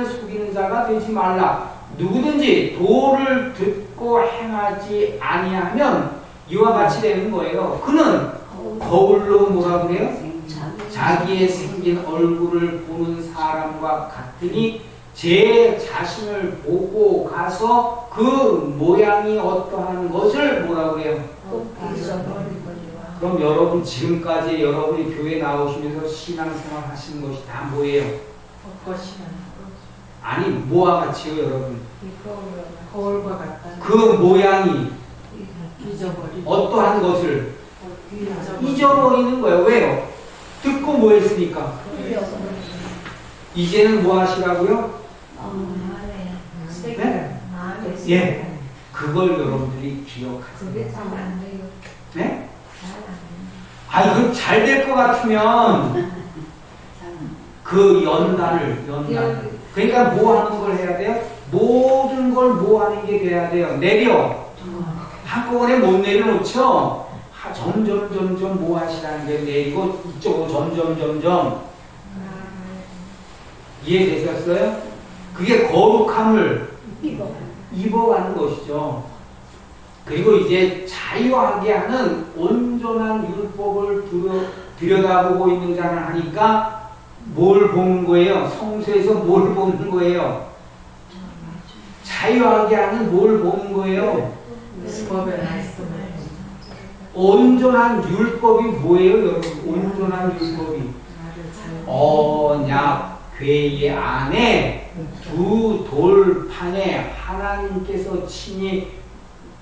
속이는 자가 되지 말라. 누구든지 도를 듣고 행하지 아니하면 이와 같이 되는 거예요. 그는 거울로 뭐라 그래요? 자기의 생긴 얼굴을 보는 사람과 같으니 제 자신을 보고 가서 그 모양이 어떠한 것을 뭐라 그래요? 그럼 여러분 지금까지 여러분이 교회 나오시면서 신앙생활 하시는 것이 다 뭐예요? 아니 뭐와 같이요 여러분? 거울과 같다. 그 모양이 어떠한 것을 잊어버리는 거예요. 왜요? 듣고 뭐 했으니까? 이제는 뭐 하시라고요? 네? 예. 그걸 여러분들이 기억하세요. 그게 잘 안 돼요. 네? 이거 잘 될 것 같으면 그 연단. 그러니까 뭐 하는 걸 해야 돼요? 모든 걸 뭐 하는 게 돼야 돼요? 내려. 한꺼번에 못 내려놓죠? 점점 뭐 하시라는 게 내리고 이쪽으로 점점 이해되셨어요? 그게 거룩함을 입어가는 것이죠. 그리고 이제 자유하게 하는 온전한 율법을 들여다보고 있는 자는 하니까 뭘 보는 거예요? 성서에서 뭘 보는 거예요? 자유하게 하는 뭘 보는 거예요? 온전한 율법이 뭐예요, 여러분? 온전한 율법이 언약 궤의 안에 두 돌판에 하나님께서 친히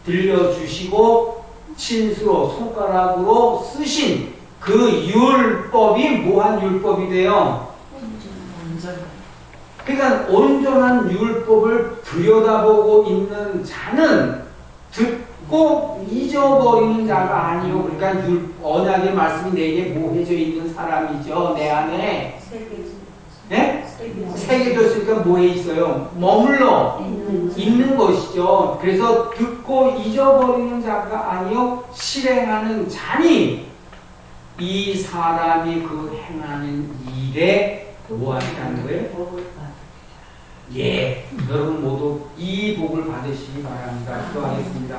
들려주시고 친수로 손가락으로 쓰신 그 율법이 뭐한 율법이 돼요? 그러니까 온전한 율법을 들여다보고 있는 자는 듣고 잊어버리는 자가 아니요. 그러니까 언약의 말씀이 내게 모해져 있는 사람이죠. 내 안에. 네? 새겨졌으니까 뭐해 있어요? 머물러 있는 것이죠. 그래서 듣고 잊어버리는 자가 아니요. 실행하는 자니 이 사람이 그 행하는 일에 뭐 하시는 거예요? 예, 여러분 모두 이 복을 받으시기 바랍니다. 기도하겠습니다.